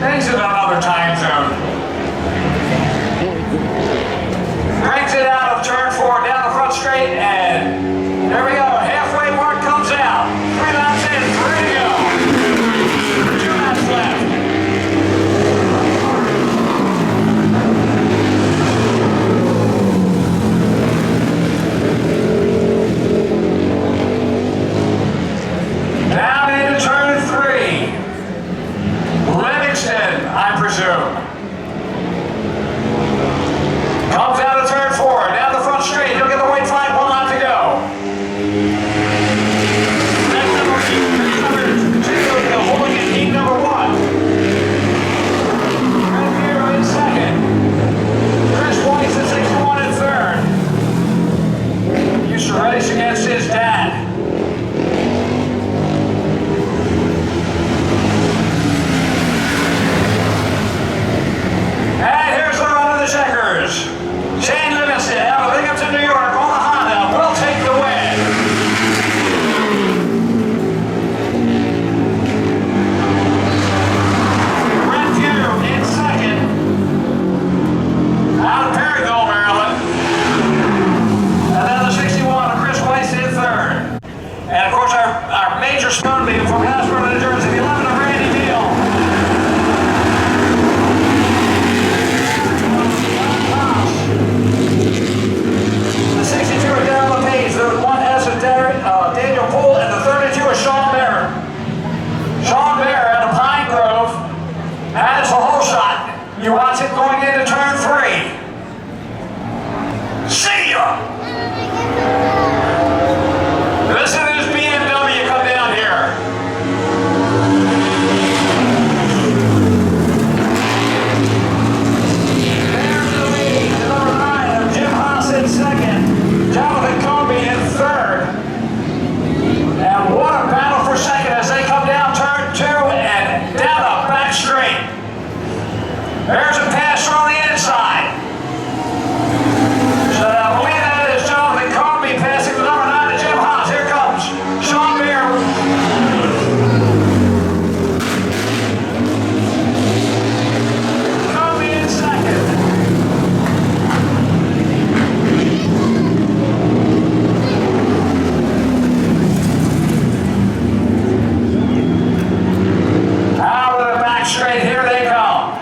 Exit another time zone. Brings it out of turn 4 down the front straight, and there we go. Halfway mark comes out. 3 laps in, 3 to go. 2 laps left. Down into turn 3. Livingston, I presume. Comes out of turn 4, down the front straight. He'll get the white flag, 1 lap to go. That's number 2, holding in heat number 1. Red Hero in second. Chris Weiss at 61 in third. Used to race against his dad. And here's the run of the checkers. Shane Livingston out of Binghamton, New York on the Honda will take the win. Red View in second. Out of Perryville, Maryland. And then the 61 of Chris Weiss in third. And of course our major spoonbeam from Hasbro, New Jersey, the 11 of Randy Neal. The 62 of Darryl LePage, the 1S of Daniel Poole, and the 32 of Sean Bear. Sean Bear out of Pine Grove has the whole shot. You watch it going into turn 3. See ya! Listen to this BMW come down here. There's the lead, number 9 of Jim Haas in second. Jonathan Comby in third. And what a battle for second as they come down turn 2 and down the back straight. There's a pass from the inside. So I believe that is Jonathan Comby passing the number 9 to Jim Haas. Here comes Sean Beer. Comby in second. Out of the back straight, here they come.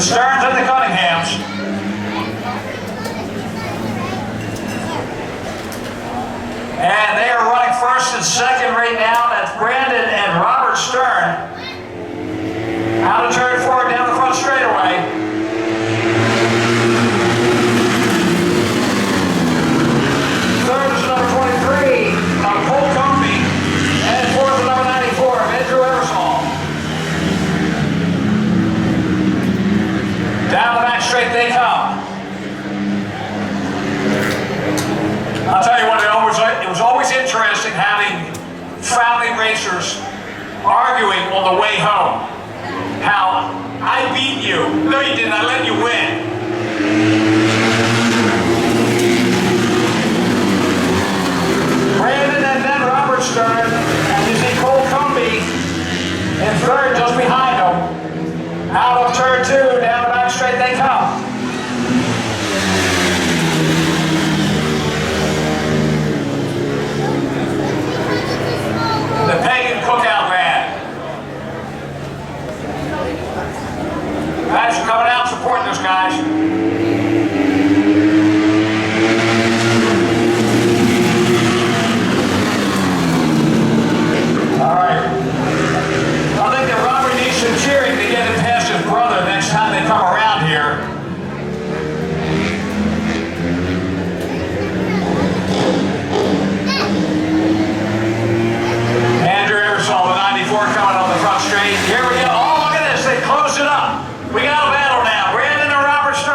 Stearns and the Cunninghams. And they are running first and second right now. That's Brandon and Robert Stern. Out of turn 4 down the front straightaway. Third is number 23, Cole Comfy. And fourth is number 94, Andrew Eversole. Down the back straight they come. I'll tell you what, it was always interesting having family racers arguing on the way home. How I beat you. No, you didn't. I let you win. Brandon and then Robert Stern. And you see Cole Comfy in third just behind him. Out of turn 2, down the back straight they come. The Pagan Cookout Band. Guys are coming out supporting us, guys. All right. I think that Robert needs some cheering to get him past his brother next time they come around here. Coming on the front straight. Here we go. Oh, look at this. They close it up. We got a battle now. Brandon and Robert Stern.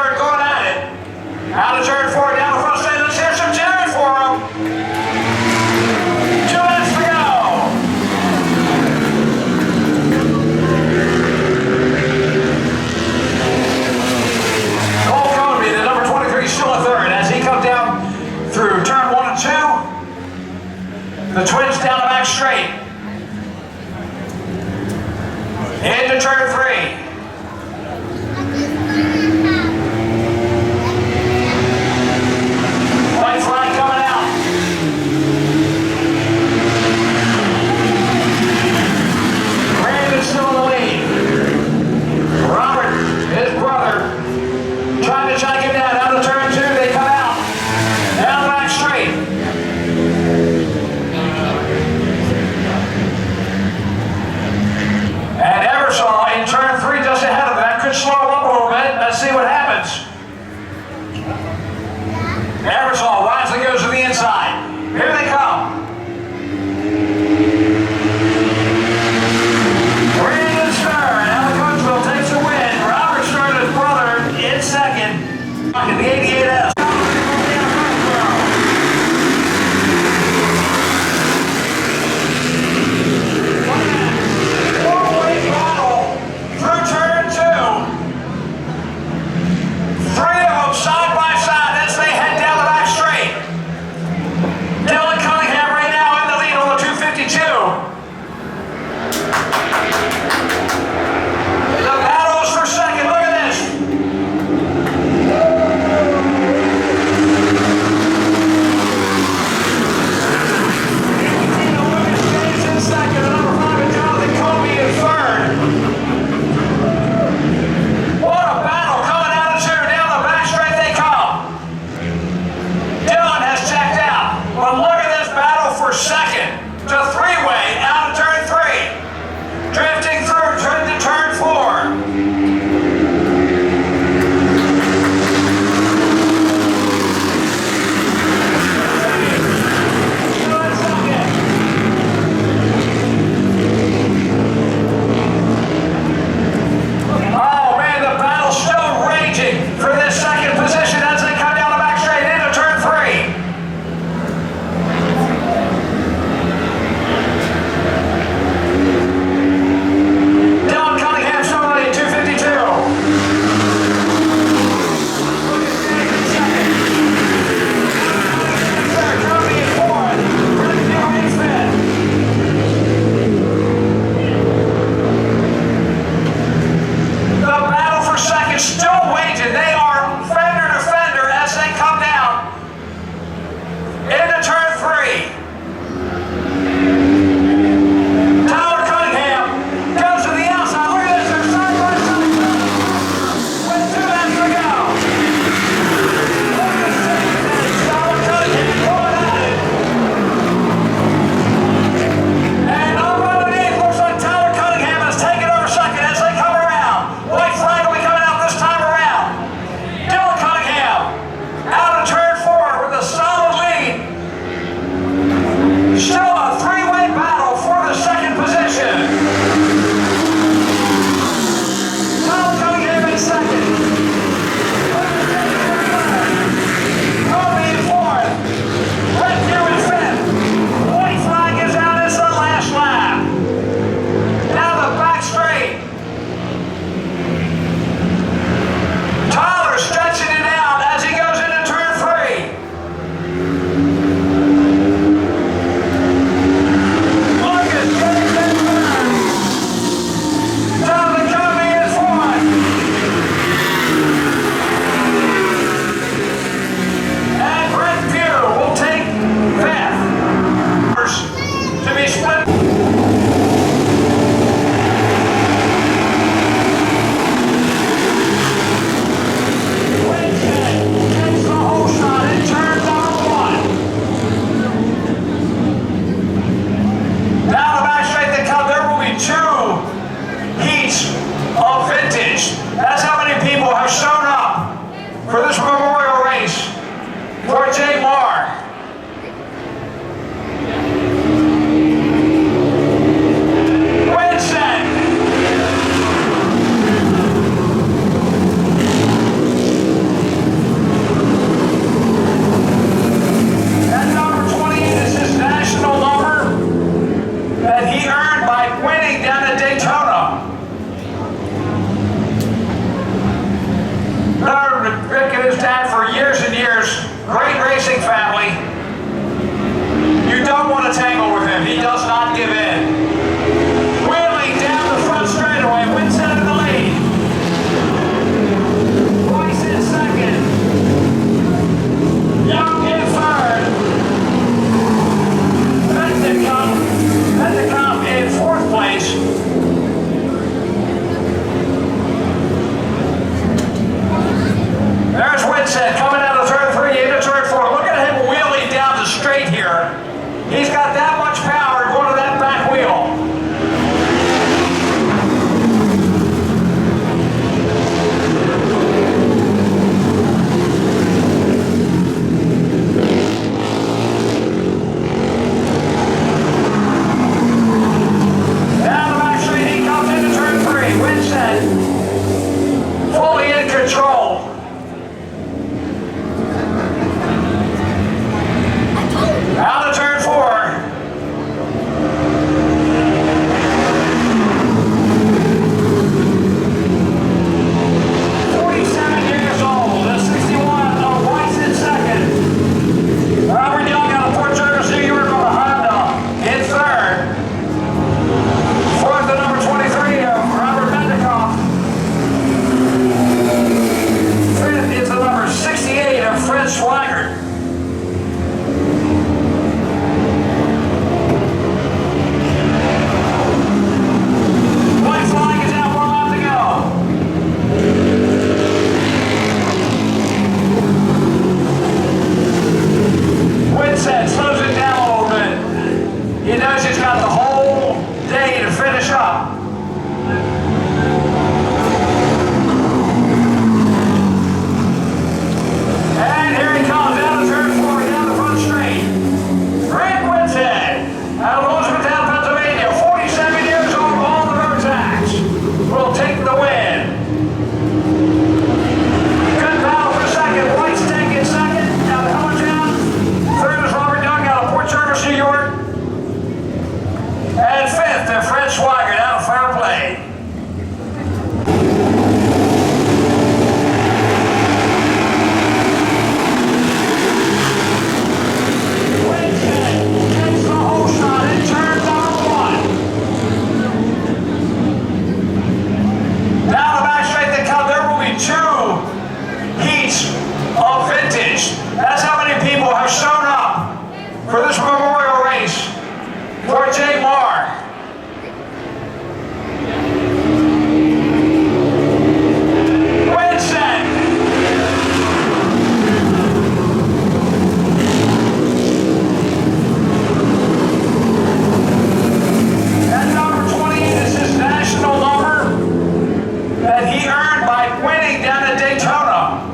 earned by winning down at Daytona.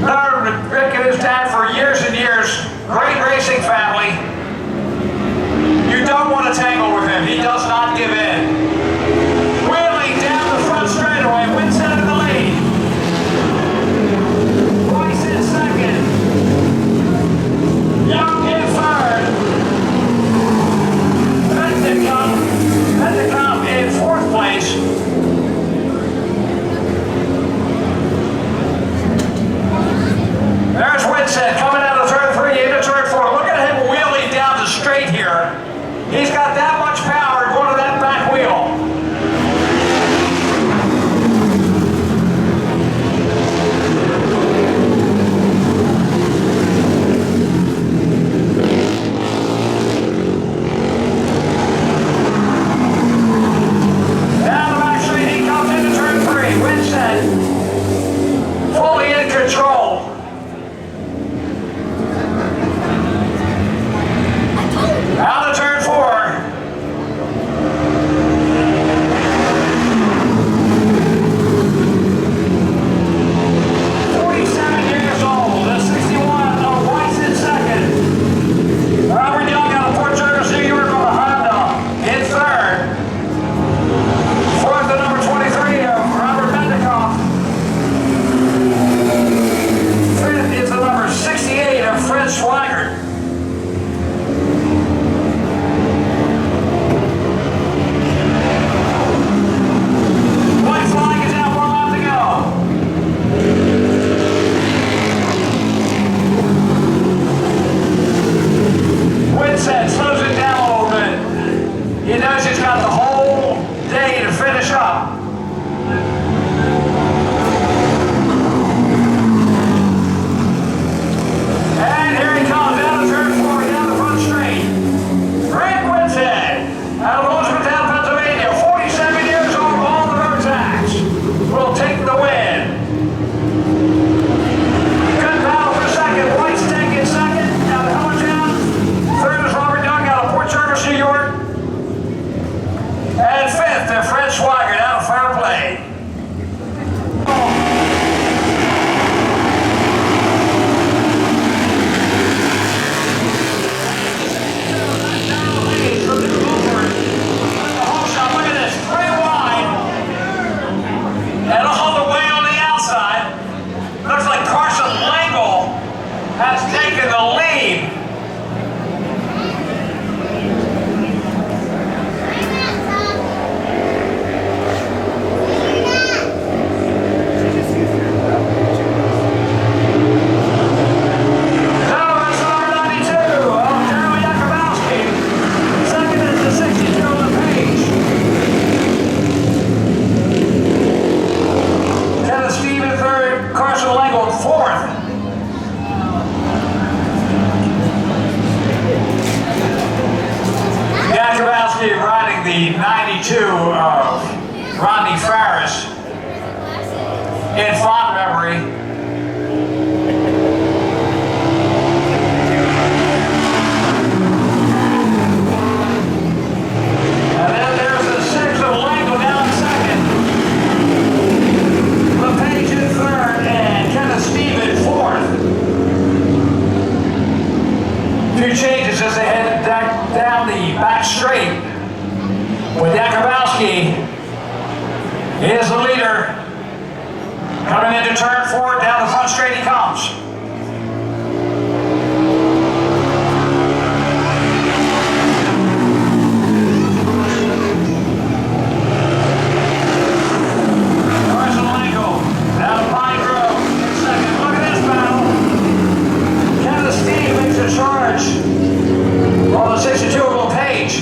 Known Rick and his dad for years and years. Great racing family. You don't want to tangle with him. He does not give in. Wheeling down the front straightaway. Winston in the lead. Weiss in second. Young in third. Fredrick in fourth place. There's Winston coming out of turn 3 into turn 4. Look at him wheeling down the straight here. He's got that much power going to that back wheel. Down the back straight, he comes into turn 3. Winston fully in control. Out of turn 4. Slows it down a little bit. He knows he's got the whole day to finish up. And here he comes down the turn 4, down the front straight. Rick Winston, out of Elizabethtown, Pennsylvania, 47 years old, all the road tax, will take the win. Good battle for second. Weiss taking second. Now the Hellertown. Third is Robert Young out of Port Jervis, New York. And fifth, Fred Swigert out of Fair Play. Look at this, 3 wide. And all the way on the outside. Looks like Carson Langle has taken the lead. Riding the 92 of Rodney Ferris in fond memory. And then there's the 6 of Langle down second. LePage in third and Kenneth Steve in fourth. 2 changes as they head down the back straight. With Jakubowski is the leader. Coming into turn 4, down the front straight he comes. Carson Langle down to Pine Grove in second. Look at this battle. Kenneth Steve makes a charge on the 62 of LePage.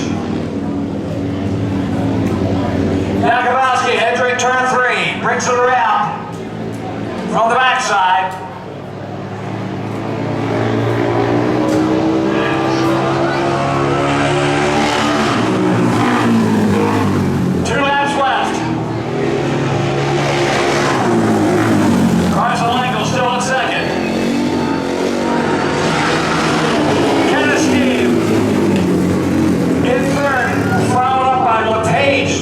Jakubowski, entering turn 3, brings it around from the backside. Two laps left. Carson Langle still in second. Kenneth Steve in third, followed up by LePage.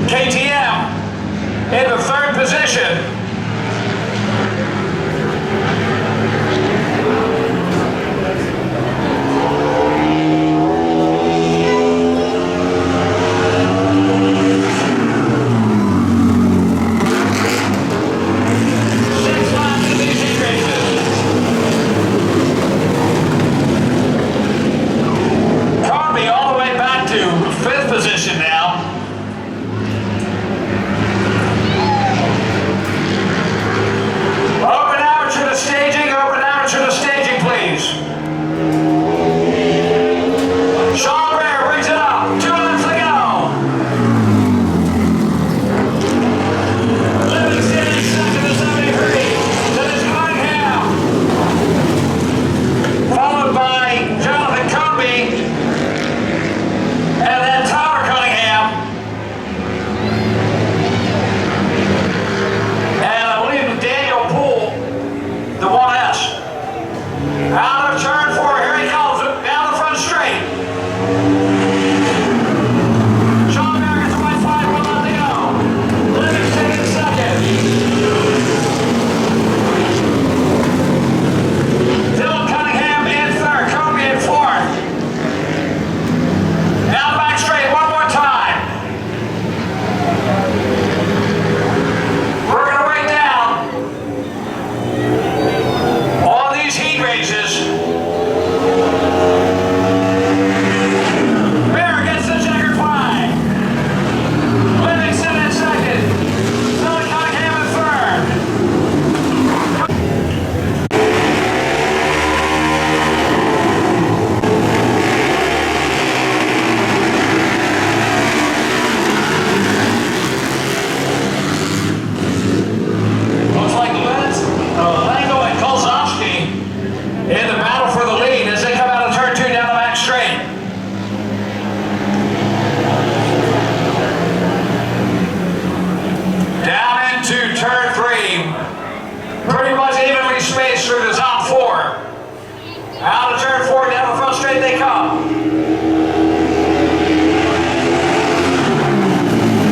KTM in the third position. Out of turn 4, down the front straight they come.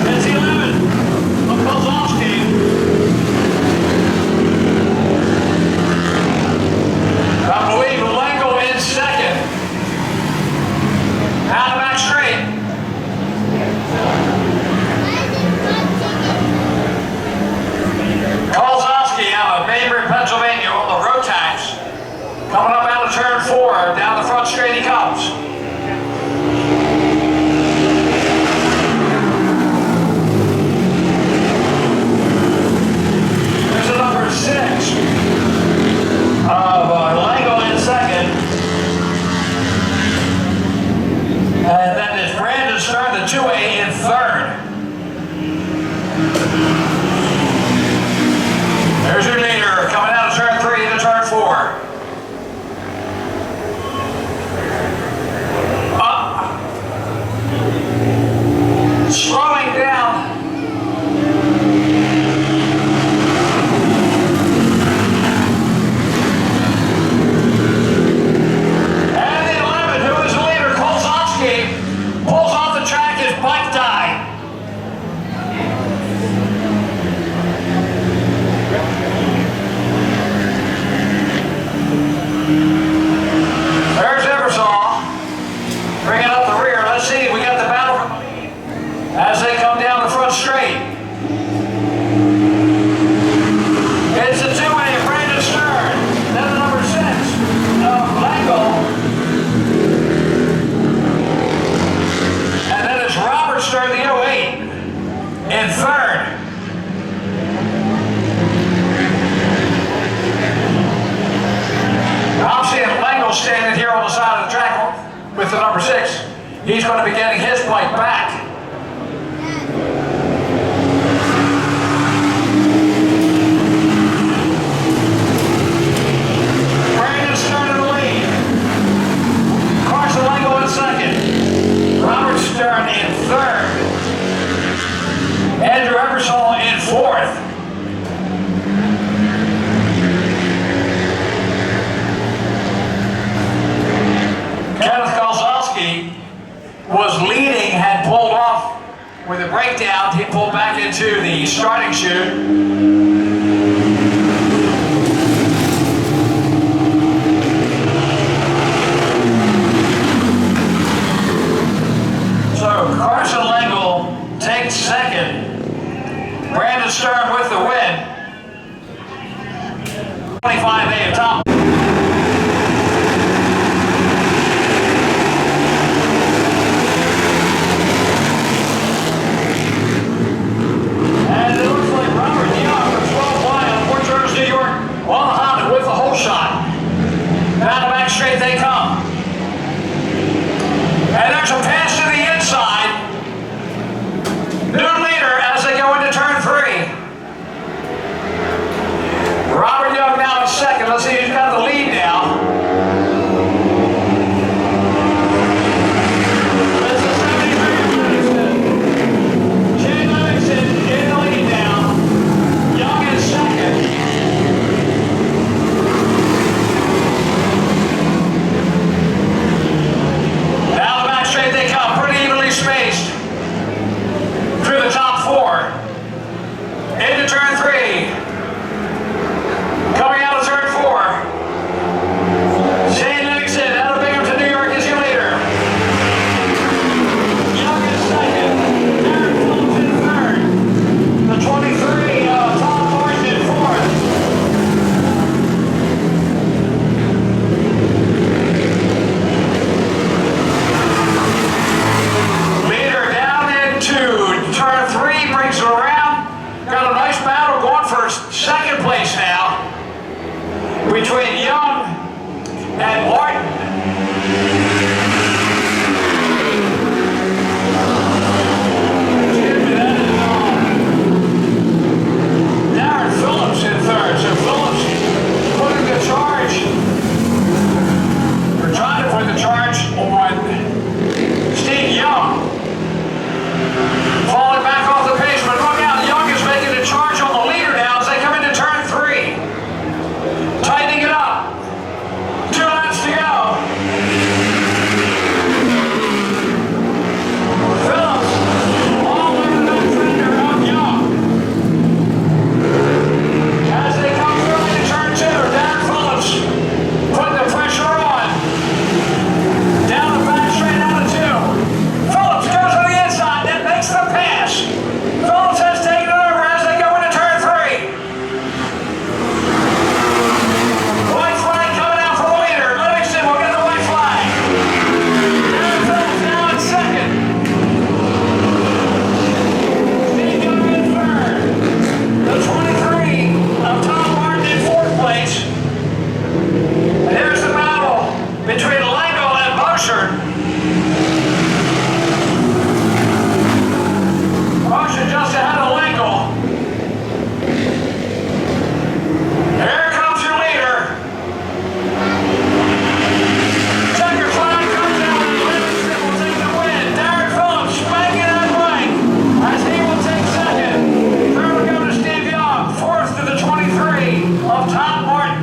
It's 11 of Kozlowski. I believe Lengo in second. Out of back straight. Kozlowski out of Bainbridge, Pennsylvania on the road tax. Coming up out of turn 4, down the front straight he comes. There's a number 6 of Lego in second. And then there's Brandon Stern, the 2A in third. There's your leader coming out of turn 3 into turn 4. Slowing down. And the 11, who is the leader, Kozlowski, pulls off the track, his bike died. There's Eversol, bringing up the rear. Let's see, we got the battle from the lead as they come down the front straight. It's the 2A, Brandon Stern. Then the number 6 of Langle. And then it's Robert Stern, the 08, in third. I'm seeing Langle standing here on the side of the track with the number 6. He's going to be getting his bike back. Brandon Stern in the lead. Carson Langle in second. Robert Stern in third. Andrew Eversol in fourth. Kenneth Kozlowski was brake down, he pulled back into the starting chute. So Carson Lingle takes second. Brandon Stern with the win. 25A top. And it looks like Robert Young of 12Y on Fort Jervis, New York, on the Honda with the whole shot. Down the back straight they come. And there's a pass to the inside. New leader as they go into turn 3. Robert Young now in second. Let's see who's got the lead now. This is Jay Livingston in the lead now. Young in second. Down the back straight they come, pretty evenly spaced through the top 4. Into turn 3. Coming out of turn 4. Shane Livingston out of Bingham to New York is your leader. Young in second. Aaron Phillips in third. The 23 Tom Martin in fourth. Leader down into turn 3, brings it around. Got a nice battle going for second place now between Young and Martin. Excuse me, that is Darren Phillips in third. So Phillips putting the charge, or trying to put the charge on Steve Young. Falling back off the pace, but look out, Young is making a charge on the leader now as they come into turn 3. Tightening it up. 2 laps to go. Phillips all over the fender of Young. As they come through into turn 2, Darren Phillips putting the pressure on. Down the back straight out of 2. Phillips goes to the inside, then makes the pass. Phillips has taken it over as they go into turn 3. White flag coming out for the leader. Livingston will get the white flag. Aaron Phillips now in second. Steve Young in third. The 23 of Tom Martin in fourth place. And here's the battle between Lango and Bouchard. Bouchard just ahead of Lango. Here comes your leader. Checker flag comes out and Livingston will take the win. Darren Phillips spanking that blank as he will take second. Third will go to Steve Young. Fourth to the 23 of Tom Martin.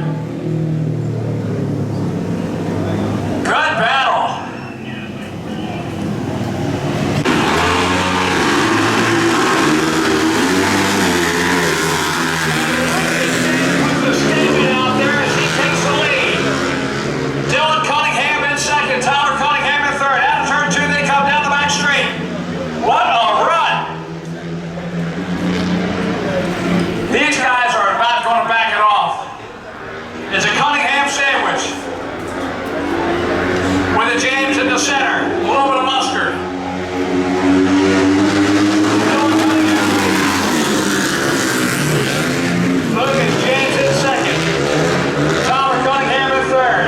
Good battle. With the statement out there as he takes the lead. Dylan Cunningham in second, Tyler Cunningham in third. Out of turn 2, they come down the back straight. What a run! These guys are about going to back it off. It's a Cunningham sandwich with a James in the center, a little bit of mustard. Dylan Cunningham. Lucas James in second. Tyler Cunningham in third.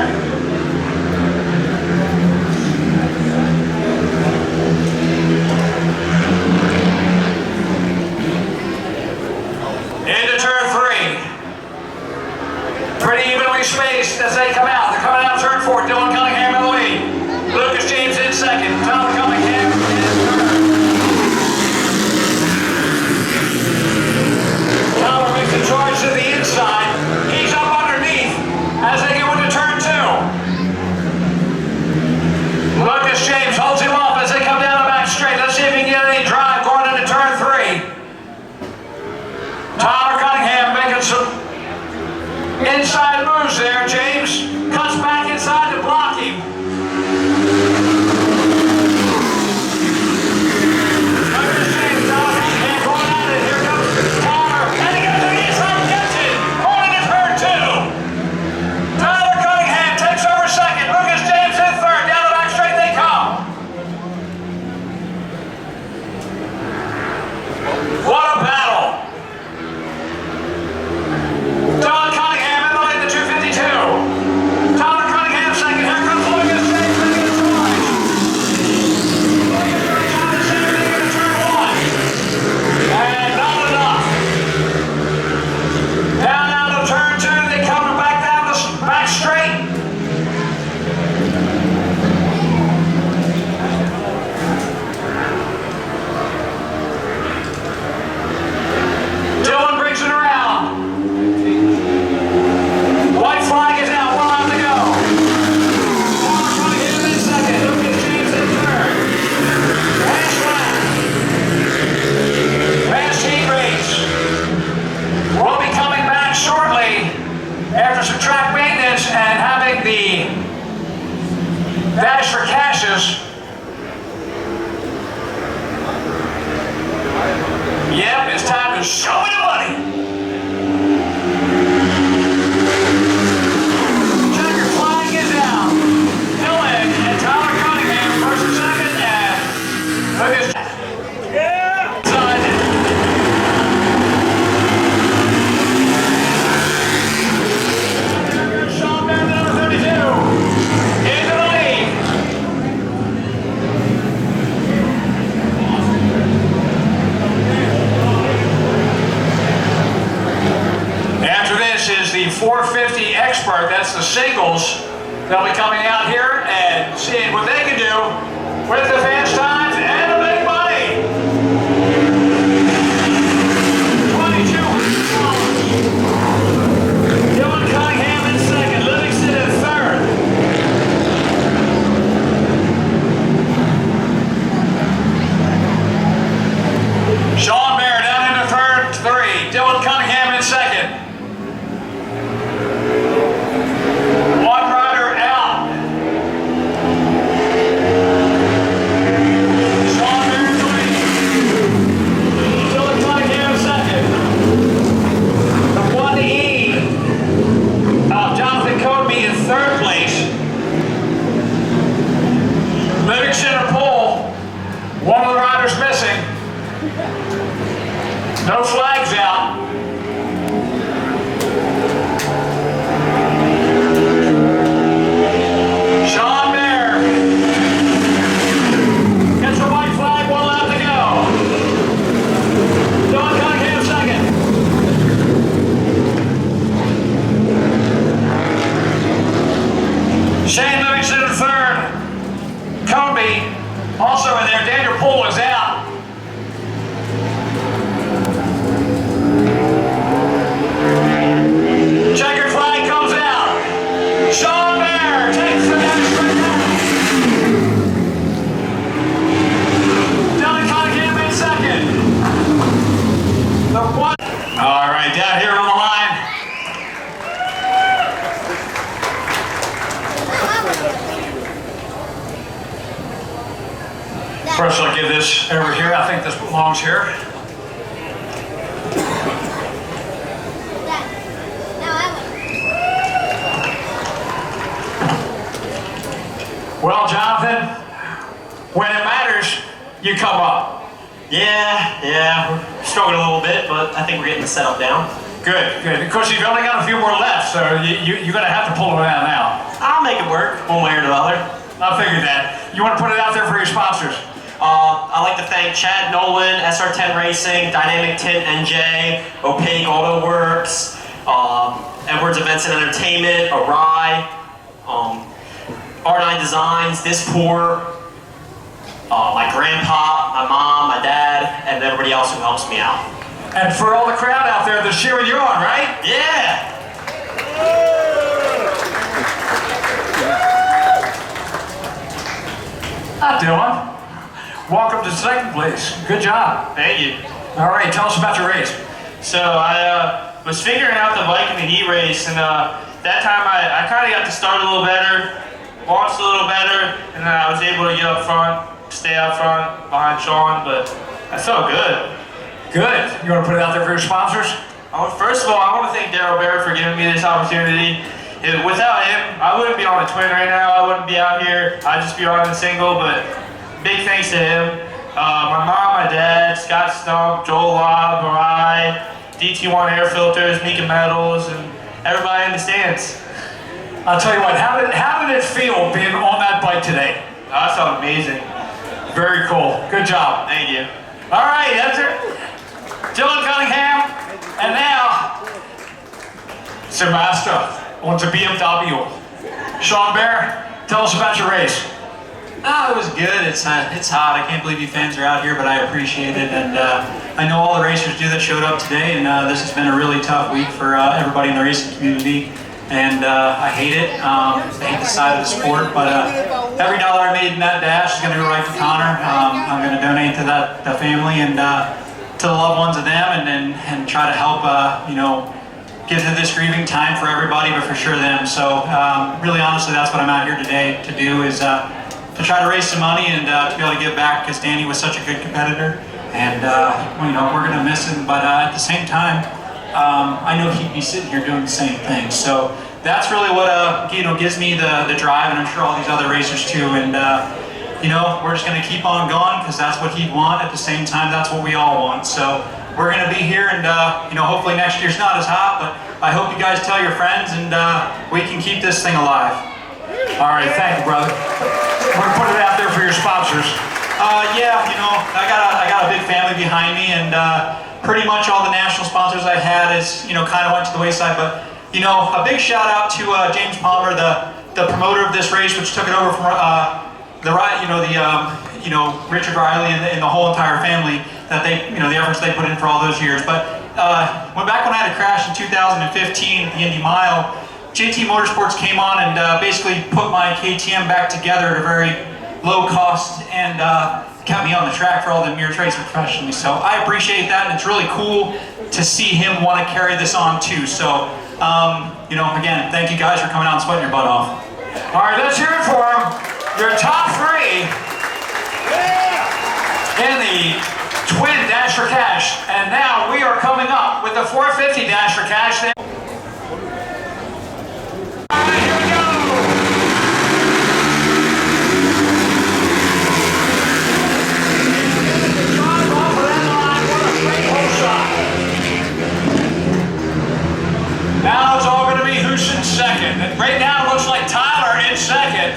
Into turn 3. Pretty evenly spaced as they come out. They're coming out of turn 4. Dylan Cunningham in the lead. Lucas James in second. Tyler Cunningham in third. Tyler makes a charge to the inside. He's up underneath as they go into turn 2. Lucas James holds him up as they come down the back straight. Let's see if he can get any drive going into turn 3. cruise there. James cuts back inside to block him. Dash for caches. Yep, it's time to show me the money. Checker flag is down. Dylan and Tyler Cunningham first and second, and Lucas. Yeah. Sean Bear, number 32. The 450 expert, that's the singles. They'll be coming out here and seeing what they can do with the fast times and the big money. $2,200. Dylan Cunningham in second, Livingston in third. Sean Bear down into third, three. Dylan Cunningham in second. Third place. Livingston a pole. One of the riders missing. No flags out. Sean Bear gets the white flag, one lap to go. Don Cunningham second. Shane Livingston in third. Kobe also in there. Daniel Poole is out. Checkered flag comes out. Sean Bear takes the next straight down. Dylan Cunningham in second. The one. All right, down here on the line. First, I'll give this over here. I think this belongs here. Well, Jonathan, when it matters, you come up. Yeah, we're struggling a little bit, but I think we're getting the setup down. Good. Of course, you've only got a few more left, so you're going to have to pull it down now. I'll make it work, one way or the other. I figured that. You want to put it out there for your sponsors? I'd like to thank Chad Nolan, SR10 Racing, Dynamic Tint NJ, Opaque Auto Works, Edwards Events and Entertainment, Arai, R9 Designs, Disport, my grandpa, my mom, my dad, and everybody else who helps me out. And for all the crowd out there that's cheering you on, right? Yeah! Hi, Dylan. Welcome to second place. Good job. Thank you. All right, tell us about your race. So I was figuring out the bike in the heat race, and that time I kind of got to start a little better, launched a little better, and then I was able to get up front, stay up front behind Sean, but I felt good. Good. You want to put it out there for your sponsors? First of all, I want to thank Daryl Barrett for giving me this opportunity. Without him, I wouldn't be on the twin right now. I wouldn't be out here. I'd just be on the single, but big thanks to him. My mom, my dad, Scott Stump, Joel Lobb, Mariah, DT1 Air Filters, Mika Metals, and everybody in the stands. I'll tell you what, how did it feel being on that bike today? That felt amazing. Very cool. Good job. Thank you. All right, that's it. Dylan Cunningham, and now, Sir Master on to BMW. Sean Bear, tell us about your race. It was good. It's hot. I can't believe you fans are out here, but I appreciate it. And I know all the racers do that showed up today, and this has been a really tough week for everybody in the racing community. And I hate it. I hate the side of the sport, but every dollar I made in that dash is going to go right to Connor. I'm going to donate to the family and to the loved ones of them, and try to help, get to this grieving time for everybody, but for sure them. So really honestly, that's what I'm out here today to do, is to try to raise some money and to be able to give back, because Danny was such a good competitor, and we're gonna miss him, but at the same time, I know he'd be sitting here doing the same thing. So that's really what gives me the drive, and I'm sure all these other racers too. And we're just gonna keep on going, because that's what he'd want. At the same time, that's what we all want. So we're gonna be here, and hopefully next year's not as hot, but I hope you guys tell your friends, and we can keep this thing alive. All right, thank you, brother. We're gonna put it out there for your sponsors. I got a big family behind me, and pretty much all the national sponsors I had is kind of went to the wayside. But a big shout out to James Palmer, the promoter of this race, which took it over from Richard Riley and the whole entire family, that they the efforts they put in for all those years. But when I had a crash in 2015 at the Indy Mile, JT Motorsports came on and basically put my KTM back together at a very low cost, and kept me on the track for all the years racing professionally. So I appreciate that, and it's really cool to see him want to carry this on too. So again, thank you guys for coming out and sweating your butt off. All right, let's hear it for him. Your top three in the Twin Dash for Cash. And now we are coming up with the 450 Dash for Cash. All right, here we go. Drive off of that line. What a great hole shot. Now it's all going to be who's in second. And right now it looks like Tyler in second.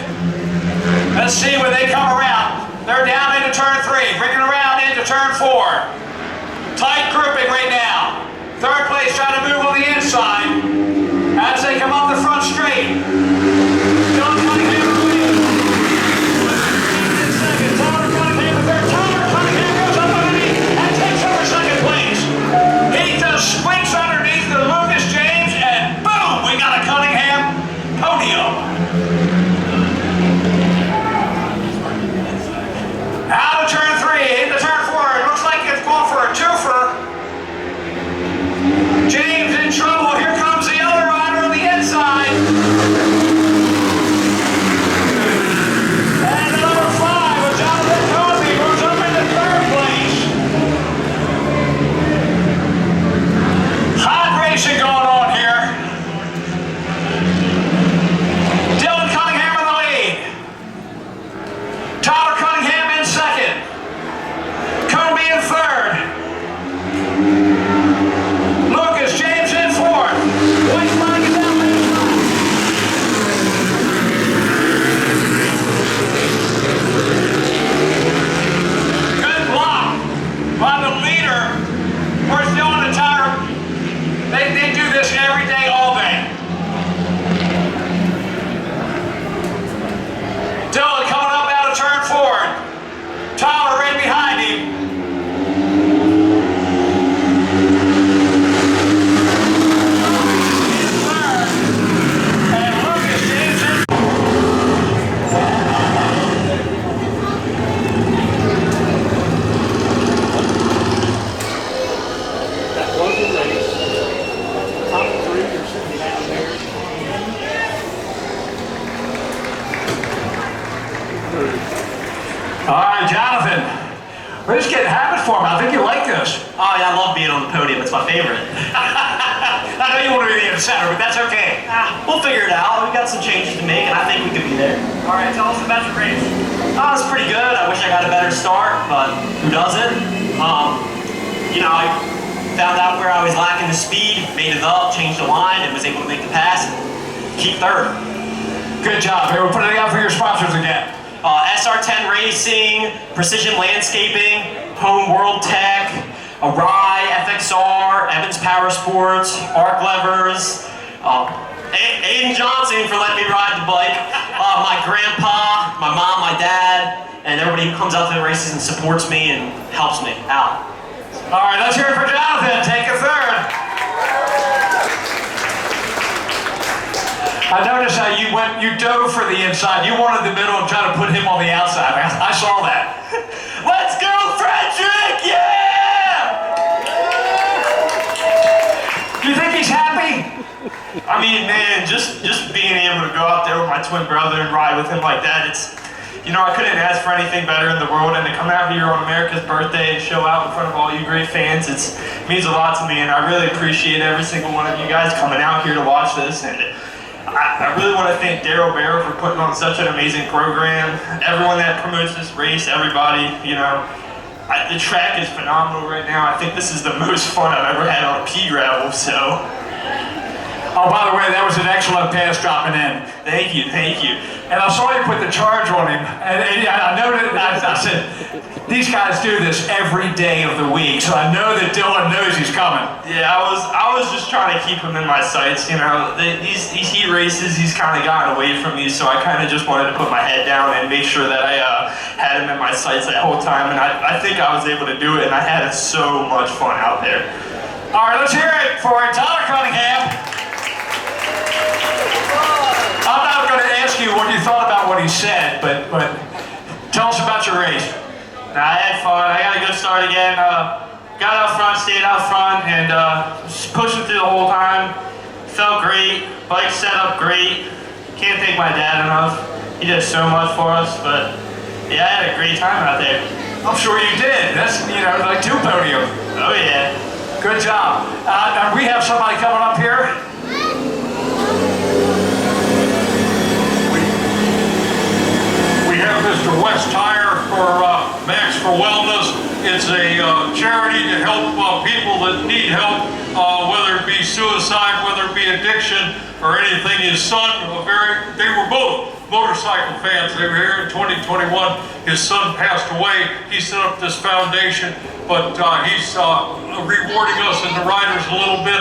Let's see when they come around. They're down into turn 3, bringing around into turn 4. Tight grouping right now. Third place trying to move on the inside as they come up the front straight. John Cunningham leads. In second, Tyler Cunningham in third. Tyler Cunningham goes up underneath and takes over second place. He just swings underneath the Lucas James, and boom, we got a Cunningham podium. Out of turn 3, into turn 4. It looks like it's going for a twofer. James in trouble. Here comes the other rider on the inside. And the number 5 was Jonathan Cosby, moves up into third place. Hot racing going on here. Dylan Cunningham in the lead. Tyler Cunningham in second. Coonby in third. Lucas James in fourth. White flag is out there. Good block by the leader. We're still in the tire. They do this every day, all day. Dylan coming up out of turn 4. Tyler right behind him. And Lucas James in. That was a race. Top 3 are sitting down there. I love being on the podium. It's my favorite. I know you want to be in the center, but that's okay. We'll figure it out. We got some changes to make, and I think we could be there. All right, tell us about your race. It's pretty good. I wish I got a better start, but who doesn't? You know, I found out where I was lacking the speed, made it up, changed the line, and was able to make the pass and keep third. Good job. Here, we're putting it out for your sponsors again. SR10 Racing, Precision Landscaping, Home World Tech, Arai, FXR, Evans Power Sports, Arc Levers, Aiden Johnson for letting me ride the bike, my grandpa, my mom, my dad, and everybody who comes out to the races and supports me and helps me out. All right, let's hear it for Jonathan. Take a third. I noticed how you dove for the inside. You wanted the middle and tried to put him on the outside. I saw that. Let's go, Fredrick! Yeah! Do you think he's happy? I mean, man, just being able to go out there with my twin brother and ride with him like that, it's, you know, I couldn't ask for anything better in the world, and to come out here on America's birthday and show out in front of all you great fans, it means a lot to me, and I really appreciate every single one of you guys coming out here to watch this, and I really want to thank Daryl Barrow for putting on such an amazing program, everyone that promotes this race, everybody, you know. The track is phenomenal right now. I think this is the most fun I've ever had on a pea gravel, so. Oh, by the way, that was an excellent pass dropping in. Thank you, thank you. And I saw you put the charge on him. And I noted, I said, these guys do this every day of the week, so I know that Dylan knows he's coming. Yeah, I was just trying to keep him in my sights, you know. These heat races, he's kind of gotten away from me, so I kind of just wanted to put my head down and make sure that I had him in my sights that whole time, and I think I was able to do it, and I had so much fun out there. All right, let's hear it for Tyler Cunningham. I'm not going to ask you what you thought about what he said, but tell us about your race. I had fun. I got a good start again. Got out front, stayed out front, and just pushing through the whole time. Felt great. Bike set up great. Can't thank my dad enough. He did so much for us, but yeah, I had a great time out there. I'm sure you did. That's, you know, like 2 podiums. Oh yeah. Good job. We have somebody coming up here. We have Mr. West Tire for Max for Wellness. It's a charity to help people that need help, whether it be suicide, whether it be addiction, or anything. His son, they were both motorcycle fans. They were here in 2021. His son passed away. He set up this foundation, but he's rewarding us and the riders a little bit.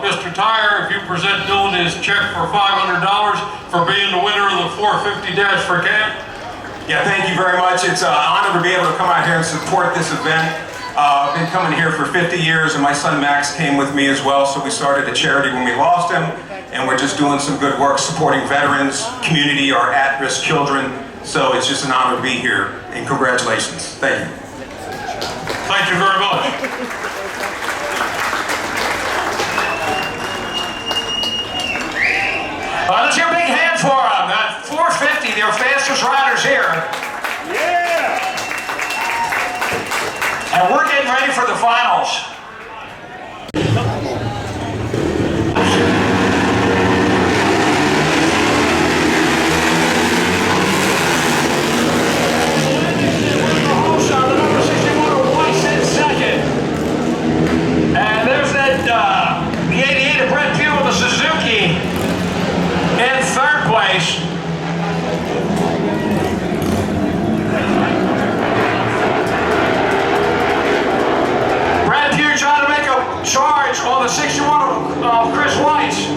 Mr. Tire, if you present Dylan his check for $500 for being the winner of the 450 Dash for Camp. Yeah, thank you very much. It's an honor to be able to come out here and support this event. I've been coming here for 50 years, and my son Max came with me as well, so we started a charity when we lost him, and we're just doing some good work supporting veterans, community, or at-risk children. So it's just an honor to be here, and congratulations. Thank you. Thank you very much. Let's hear a big hand for them. 450, their fastest riders here. Yeah! And we're getting ready for the finals. And there's that, the 88 of Brett Pugh with the Suzuki in third place. Brett Pugh trying to make a charge on the 61 of Chris White's.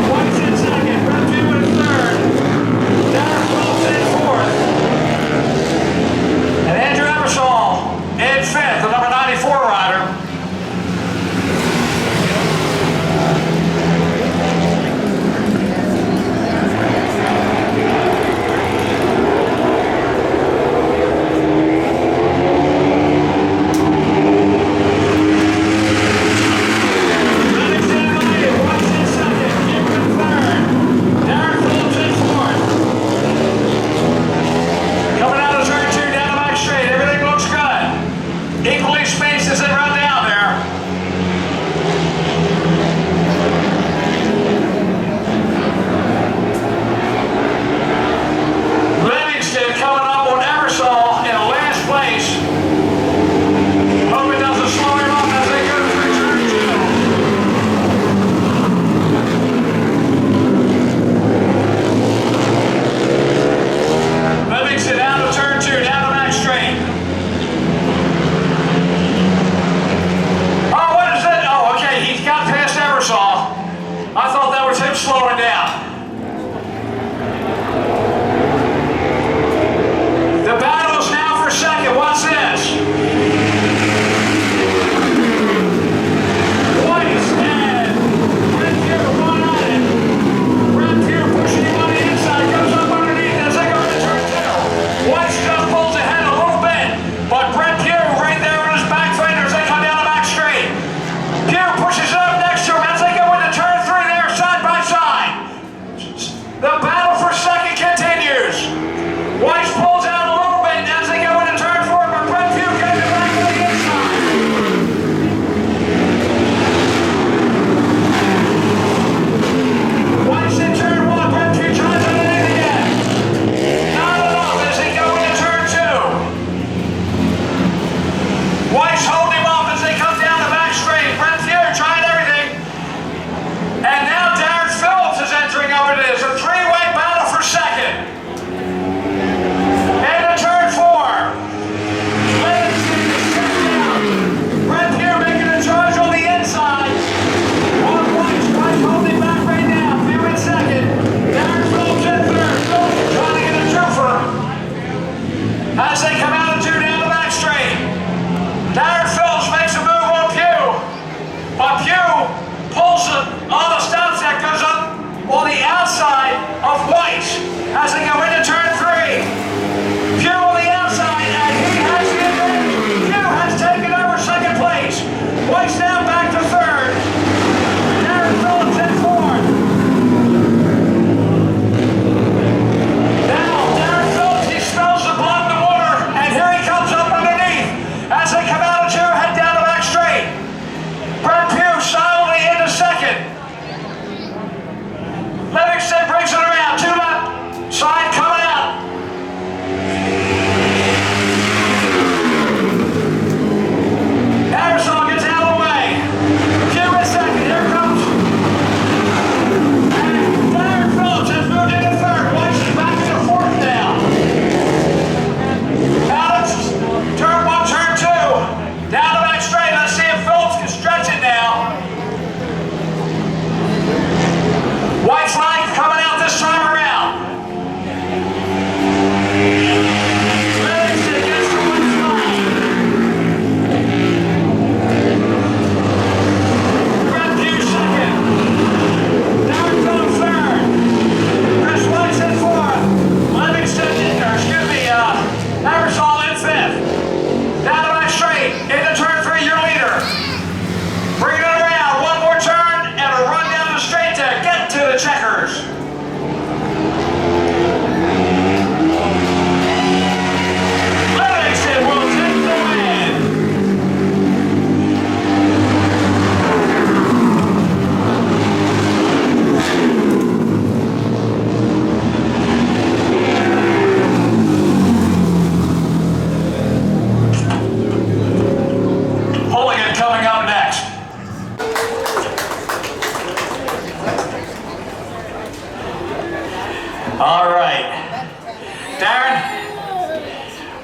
White's in second, Brett Pugh in third, Darren Phillips in fourth, and Andrew Ebersol in fifth, the number 94 rider.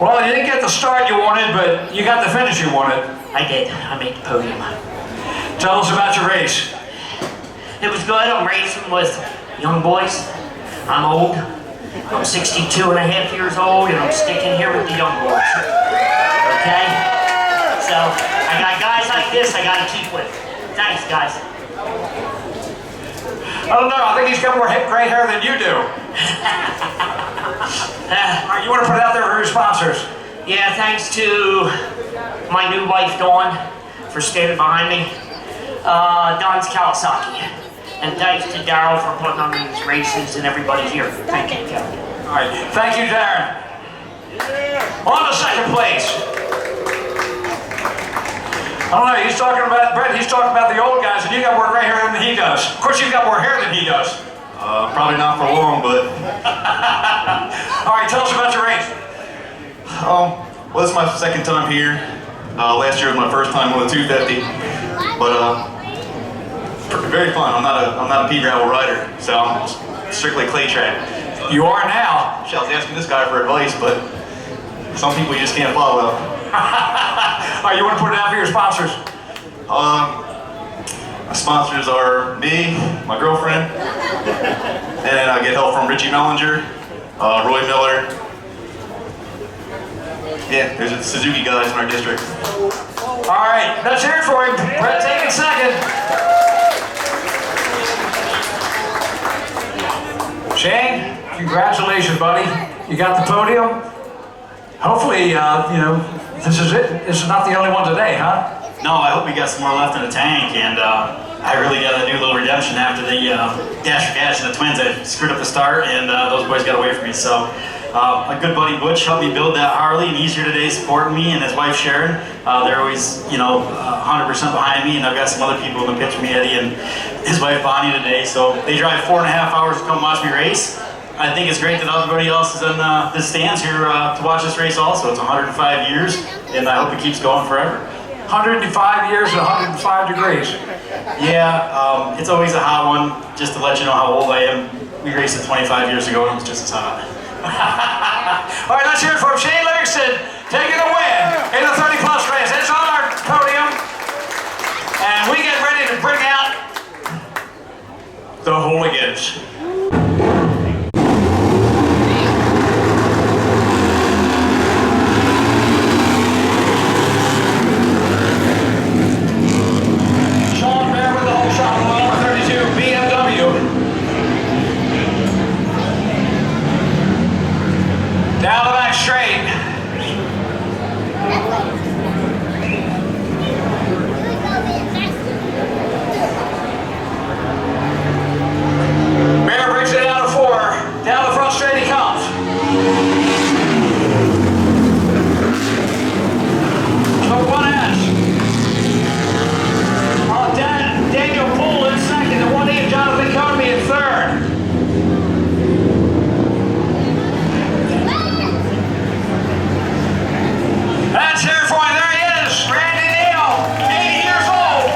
Well, you didn't get the start you wanted, but you got the finish you wanted. I did. I made the podium. Tell us about your race. It was good. I'm racing with young boys. I'm old. I'm 62 and a half years old, and I'm sticking here with the young boys. Okay? So, I got guys like this I gotta keep with. Thanks, guys. I don't know. I think he's got more gray hair than you do. All right, you want to put it out there for your sponsors? Yeah, thanks to my new wife, Dawn, for standing behind me. Dawn's Kawasaki. And thanks to Daryl for putting on these races and everybody here. Thank you, Kevin. All right. Thank you, Darren. On to second place. I don't know, he's talking about, Brett, he's talking about the old guys, and you got more gray hair than he does. Of course, you've got more hair than he does. Probably not for long, but... All right, tell us about your race. Well, this is my second time here. Last year was my first time with a 250, but very fun. I'm not a pea gravel rider, so I'm strictly clay track. You are now. I was asking this guy for advice, but some people you just can't follow. All right, you want to put it out for your sponsors? My sponsors are me, my girlfriend, and I get help from Richie Mellinger, Roy Miller. Yeah, there's the Suzuki guys in our district. All right, let's hear it for him. Brett, take it second. Shane, congratulations, buddy. You got the podium. Hopefully, this is it. This is not the only one today, huh? No, I hope we got some more left in the tank, and I really got to do a little redemption after the Dash for Cash and the Twins. I screwed up the start, and those boys got away from me. So my good buddy Butch helped me build that Harley, and he's here today supporting me, and his wife Sharon. They're always, 100% behind me, and I've got some other people in the picture, me, Eddie, and his wife Bonnie today. So they drive 4.5 hours to come watch me race. I think it's great that everybody else is in the stands here to watch this race also. It's 105 years, and I hope it keeps going forever. 105 years and 105 degrees. Yeah, it's always a hot one, just to let you know how old I am. We raced it 25 years ago, and it was just as hot. All right, let's hear it for Shane Livingston, taking the win in the 30-plus race. It's on our podium, and we get ready to bring out the hooligans. Down the back straight. Bear brings it down to 4. Down the front straight he comes. Took one edge. Daniel Poole in second. The 1E, Jonathan Conby in third. That's here for him. There he is, Randy Neal, 80 years old.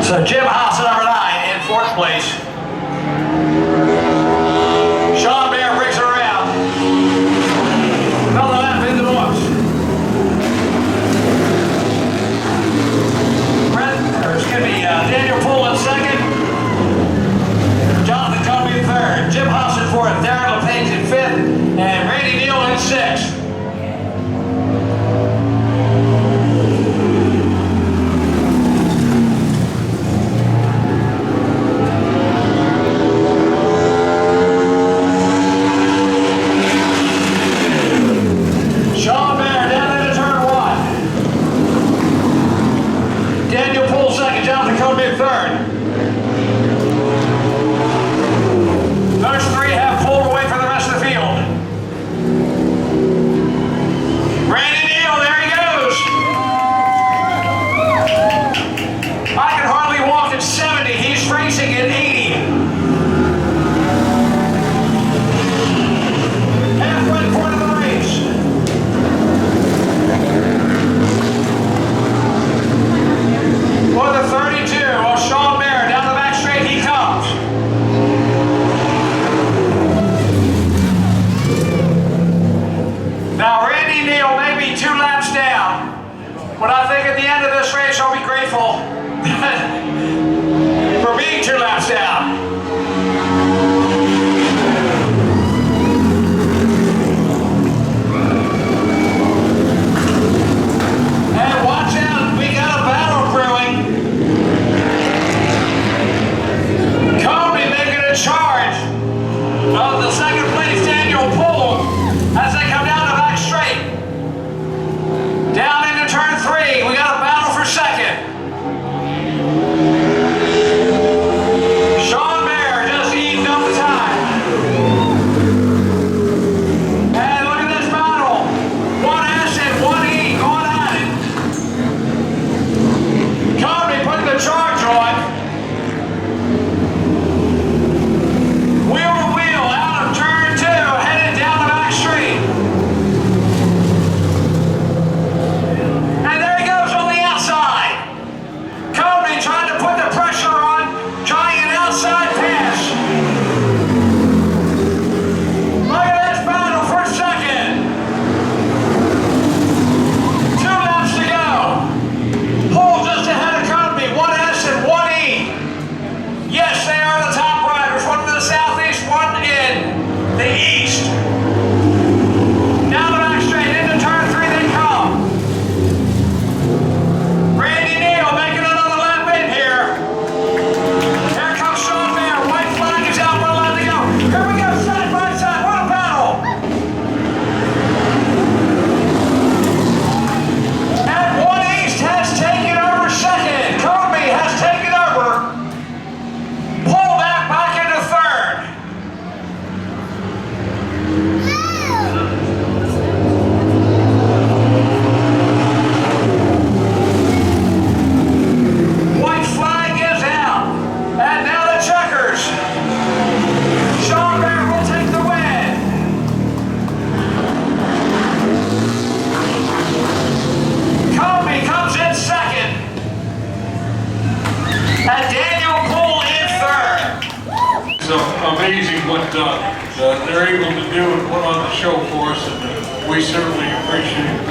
So Jim Haas, number 9, in 4th place. Sean Bear brings it around. Another lap in the books. Daniel Poole in second. Jonathan Conby in third. Jim Haas in 4th. Darren LePage in 5th. And Randy Neal in 6th. Third. Those 3 have pulled away from the rest of the field. Randy Neal, there he goes. amazing what they're able to do and put on the show for us, and we certainly appreciate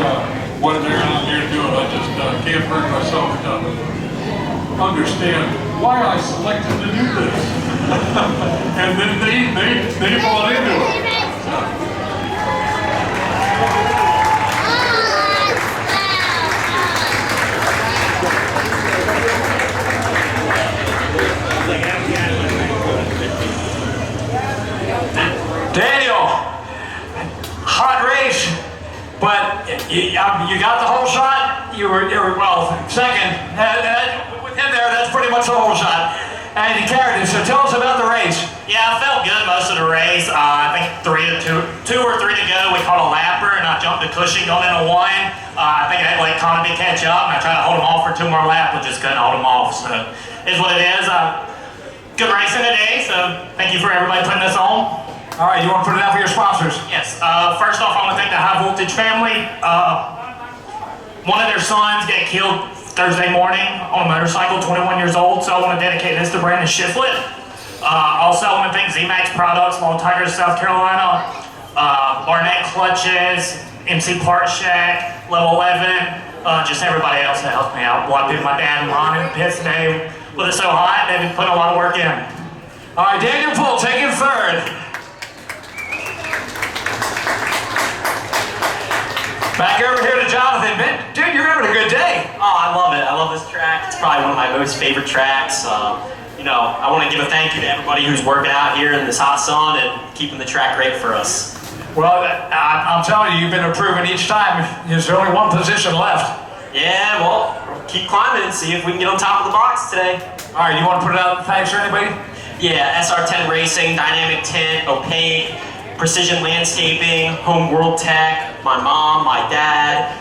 what they're out there doing. I just can't bring myself to understand why I selected to do this. And then they bought into it. Daniel, hot race, but you got the whole shot. You were well, second. With him there, that's pretty much the whole shot. And you carried it, so tell us about the race. Yeah, I felt good most of the race. I think two or three to go, we caught a lapper, and I jumped the cushion going into one. I think I had like economy catch up, and I tried to hold him off for 2 more laps, but just couldn't hold him off. So, is what it is. Good racing today, so thank you for everybody putting this on. All right, you want to put it out for your sponsors? Yes. First off, I want to thank the High Voltage family. One of their sons got killed Thursday morning on a motorcycle, 21 years old, so I want to dedicate this to Brandon Shiflett. Also, I want to thank Z-Max Products, Long Tigers, South Carolina, Barnett Clutches, MC Part Shack, Level 11, just everybody else that helped me out. A lot of people, my dad and Ron in the pits today. With it so hot, they've been putting a lot of work in. All right, Daniel Poole taking third. Back over here to Jonathan. Dude, you're having a good day. Oh, I love it. I love this track. It's probably one of my most favorite tracks. You know, I want to give a thank you to everybody who's working out here in this hot sun and keeping the track great for us. Well, I'm telling you, you've been improving each time. There's only one position left. Yeah, well, keep climbing and see if we can get on top of the box today. All right, you want to put it out thanks for anybody? Yeah, SR10 Racing, Dynamic Tint, Opaque, Precision Landscaping, Home World Tech, my mom, my dad,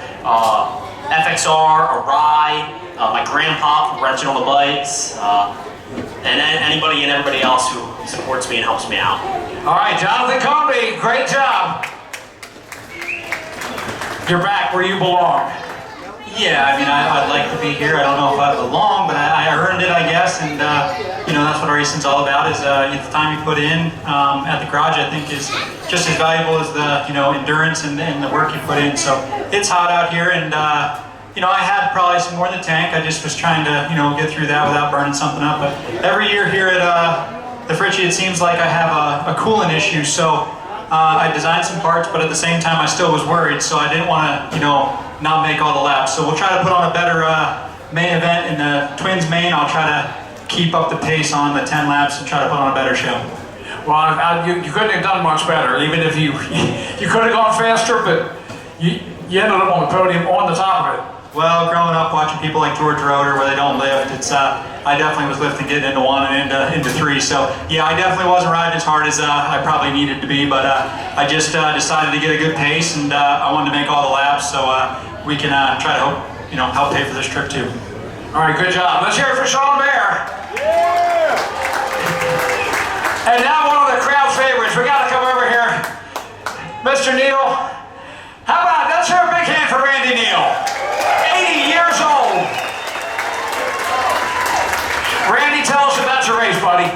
FXR, Arai, my grandpa from Wrenching on the Bikes, and anybody and everybody else who supports me and helps me out. All right, Jonathan Comby, great job. You're back where you belong. Yeah, I mean, I'd like to be here. I don't know if I belong, but I earned it, I guess, and you know, that's what racing's all about. Is the time you put in at the garage, I think, is just as valuable as the endurance and the work you put in. So it's hot out here, and you know, I had probably some more in the tank. I just was trying to get through that without burning something up. But every year here at the Fritchie, it seems like I have a coolant issue. So I designed some parts, but at the same time, I still was worried. So I didn't want to not make all the laps. So we'll try to put on a better main event in the Twins main. I'll try to keep up the pace on the 10 laps and try to put on a better show. Well, you couldn't have done much better, even if you could have gone faster, but you ended up on the podium on the top of it. Well, growing up watching people like George Roeder where they don't lift, it's I definitely was lifting getting into 1 and into 3. So yeah, I definitely wasn't riding as hard as I probably needed to be, but I just decided to get a good pace, and I wanted to make all the laps so we can try to help pay for this trip too. All right, good job. Let's hear it for Sean Bear. Yeah. And now one of the crowd favorites. We got to come over here, Mr. Neal. How about let's hear a big hand for Randy Neal. 80 years old. Randy, tell us about your race, buddy.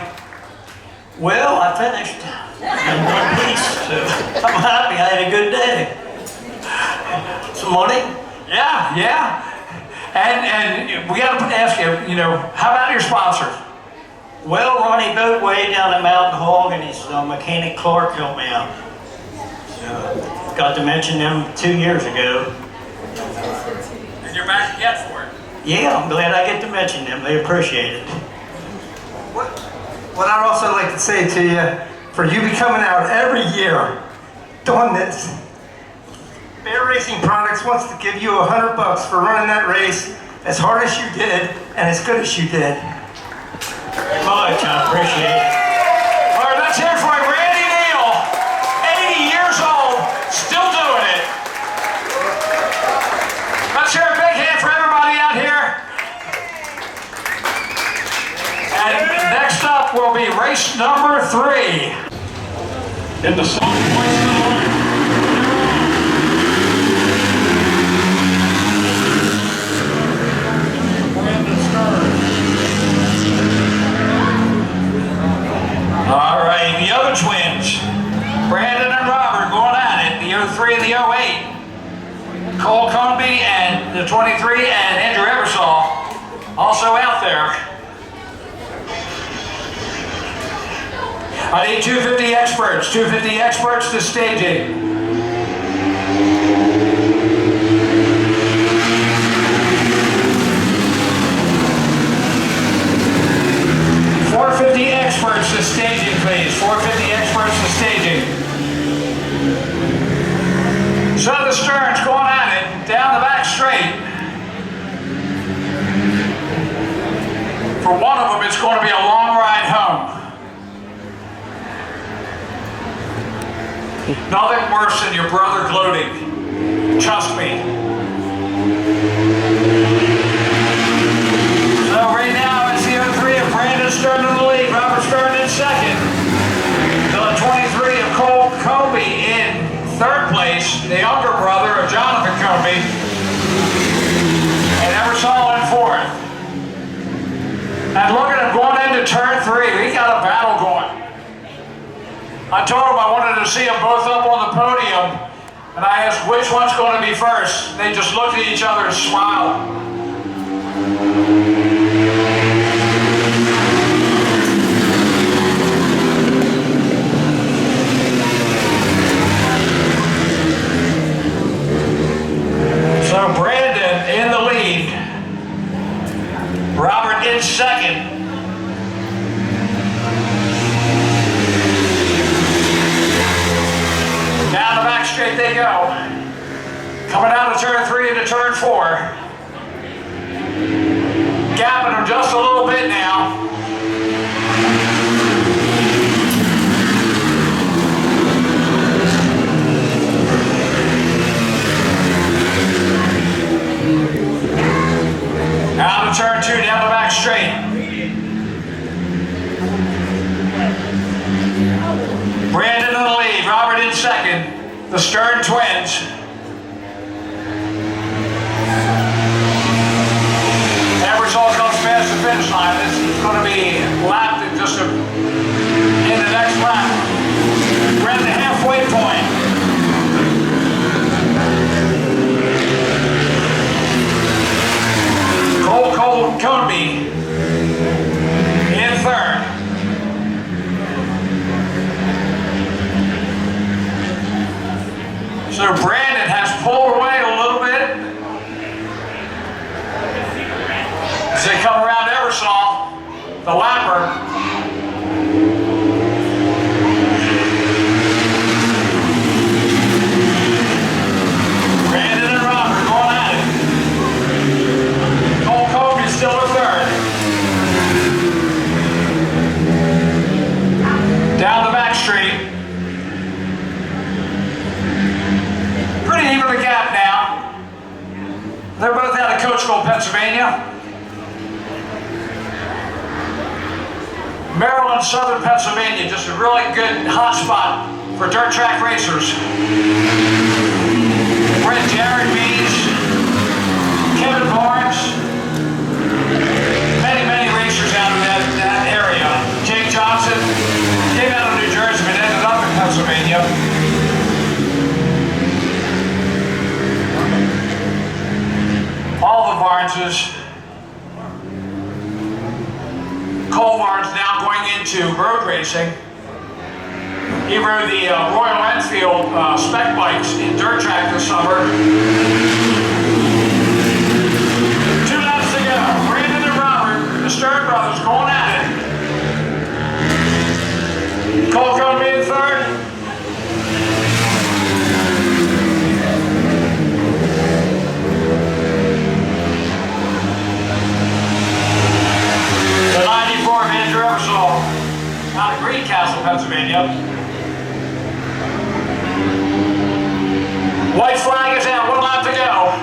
Well, I finished in one piece, so I'm happy. I had a good day. Some money? Yeah. And we got to ask you, how about your sponsors? Well, Ronnie Boatway down at Mountain Hog and his mechanic Clark helped me out. So, got to mention them 2 years ago. And you're back again for it. Yeah, I'm glad I get to mention them. They appreciate it. What I'd also like to say to you, for you be coming out every year doing this, Bear Racing Products wants to give you $100 for running that race as hard as you did and as good as you did. Very much, I appreciate it. All right, let's hear it for Randy Neal, 80 years old, still doing it. Let's hear a big hand for everybody out here. And next up will be race number 3. In the second place of the way. All right, 23, and Andrew Eversole, also out there. I need 250 experts. 250 experts to staging. Experts to staging, please. 450 experts to staging. So the stern's going at it, down the back straight. For one of them, it's going to be a long ride home. Nothing worse than your brother gloating. Trust me. So right now, it's the 03 of Brandon Stern in the lead. Robert Stern in second. The 23 of Cole Comby in third place. The younger brother of Jonathan Comby. And Eversole in fourth. And look at him going into turn 3. We got a battle going. I told him I wanted to see them both up on the podium. And I asked which one's going to be first. They just looked at each other and smiled. So Brandon in the lead, Robert in second. Down the back straight they go. Coming out of turn 3 into turn 4. Gapping them just a little bit now. Out of turn 2, down the back straight. Brandon in the lead, Robert in second. The Stern twins. Eversole comes past the finish line. This is going to be lapped in just in the next lap. We're at the halfway point. Cole Comby in third. So Brandon has pulled away a little bit as they come around Eversole, the lapper. Brandon and Robert going at it. Cole Comby still in third. Down the back straight. Pretty even the gap now. They're both out of Coachville, Pennsylvania. Maryland, Southern Pennsylvania, just a really good hot spot for dirt track racers. Brett Jared Bees, Kevin Barnes, many racers out of that area. Jake Johnson came out of New Jersey but ended up in Pennsylvania. All the Barneses. Cole Barnes now going into road racing. He rode the Royal Enfield spec bikes in dirt track this summer. 2 laps to go. Brandon and Robert, the Stern brothers, going at it. Cole Comby in third. The 94 of Andrew Eversole out of Greencastle, Pennsylvania. White flag is out, 1 lap to go.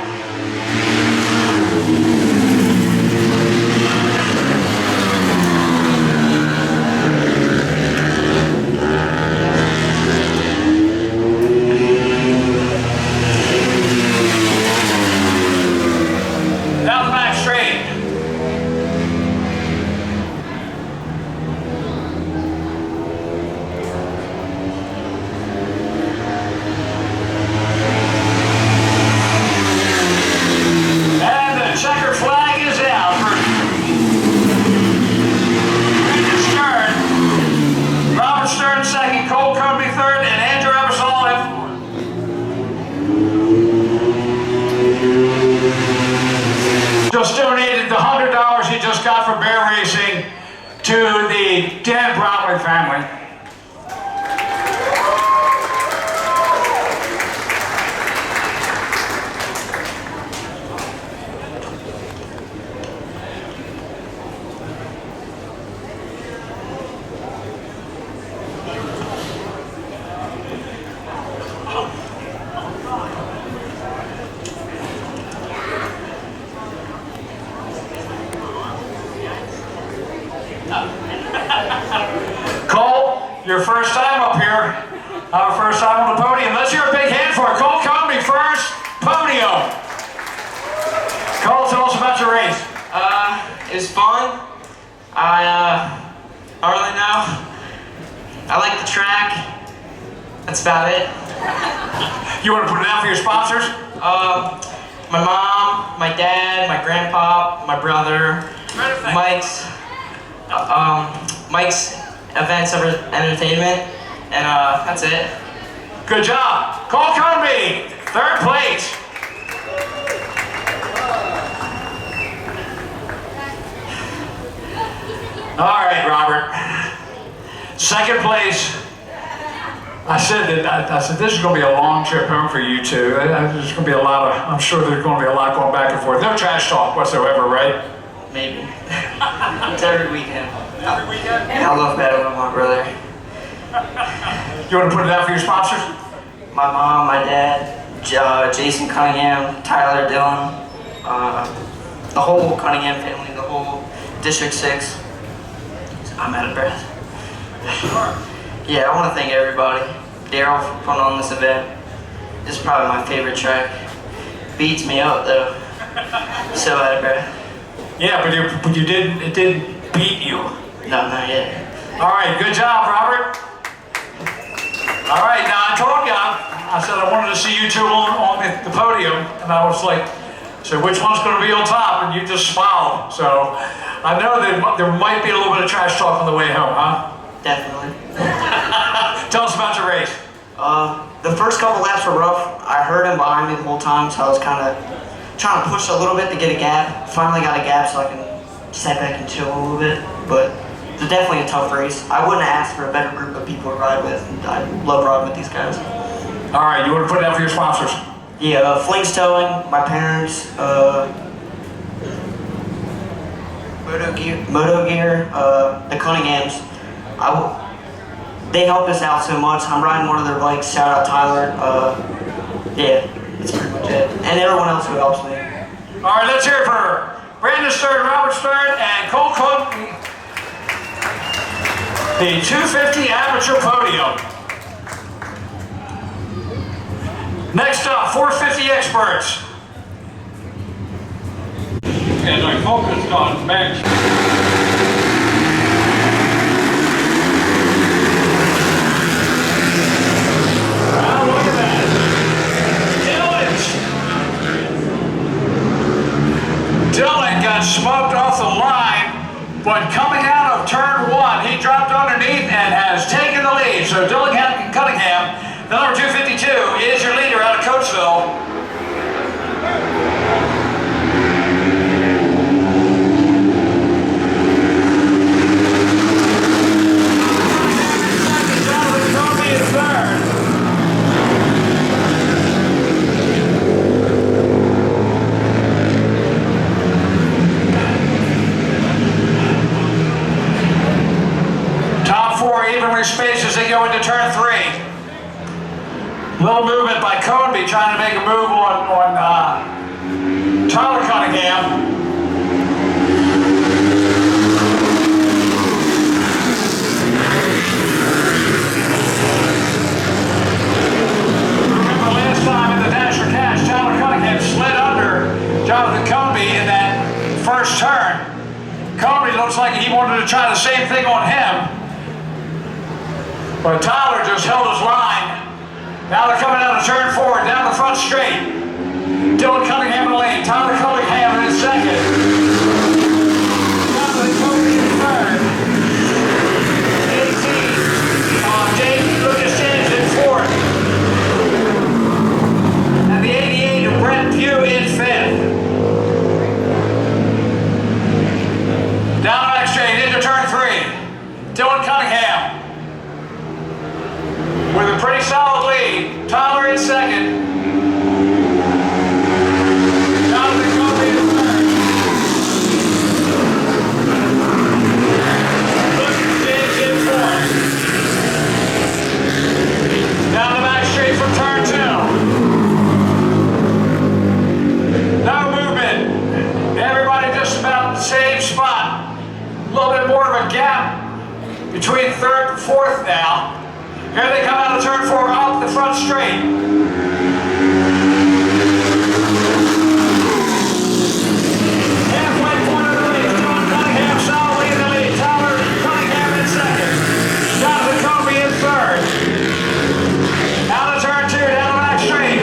you just got from bear racing to the Dan Broadway family. Cole, your first time up here. Our first time on the podium. Let's hear a big hand for it. Cole Comey, first podium. Cole, tell us about your race. It was fun. I don't really know. I like the track. That's about it. You want to put it out for your sponsors? My mom, my dad, my grandpa, my brother, Mike's Events of Entertainment, and that's it. Good job. Cole Comey, third place. All right, Robert. Second place. I said this is going to be a long trip home for you two. There's going to be a lot of, I'm sure there's going to be a lot going back and forth. No trash talk whatsoever, right? Maybe. It's every weekend. Every weekend? I love that with my brother. You want to put it out for your sponsors? My mom, my dad, Jason Cunningham, Tyler Dillon, the whole Cunningham family, the whole District 6. I'm out of breath. Yeah, I want to thank everybody. Daryl for putting on this event. This is probably my favorite track. Beats me up though. So out of breath. Yeah, but it didn't beat you. No, not yet. All right, good job, Robert. All right, now I told you, I said I wanted to see you two on the podium, and I was like, so which one's going to be on top? And you just smiled. So I know that there might be a little bit of trash talk on the way home, huh? Definitely. Tell us about your race. The first couple laps were rough. I heard him behind me the whole time, so I was kind of trying to push a little bit to get a gap. Finally got a gap so I can sit back and chill a little bit. But it was definitely a tough race. I wouldn't have asked for a better group of people to ride with. And I love riding with these guys. All right, you want to put it out for your sponsors? Yeah, Flings Towing, my parents, Moto Gear, the Cunninghams. They helped us out so much. I'm riding one of their bikes. Shout out Tyler. Yeah, that's pretty much it. And everyone else who helps me. All right, let's hear it for Brandon Stern, Robert Stern, and Cole Cook. The 250 amateur podium. Next up, 450 experts. And I focused on Max. Wow, look at that. Dylan got smoked off the line, but coming out of turn 1, he dropped underneath and has taken the lead. So Dylan Cunningham, the number 252, is your leader out of Coatesville. Top 4 evenly spaced as they go into turn 3. Little movement by Conby trying to make a move on Tyler Cunningham. Remember last time in the Dash for Cash, Tyler Cunningham slid under Jonathan Conby in that first turn. Conby looks like he wanted to try the same thing on him, but Tyler just held his line. Now they're coming out of turn 4, down the front straight. Dylan Cunningham in the lane, Tyler Cunningham in second. Jonathan Conby in third. 18, Dave Lucas James in fourth. And the 88 of Brent Pugh in fifth. Dylan Cunningham with a pretty solid lead. Tyler in second. Jonathan Kobe in third. Luke James in fourth. Down the back straight from turn 2. No movement. Everybody just about the same spot. A little bit more of a gap between third and fourth now. Here they come out of turn 4 up the front straight. Halfway point of the race, Dylan Cunningham solidly in the lead. Tyler Cunningham in second. Jonathan Kobe in third. Out of turn 2, down the back straight.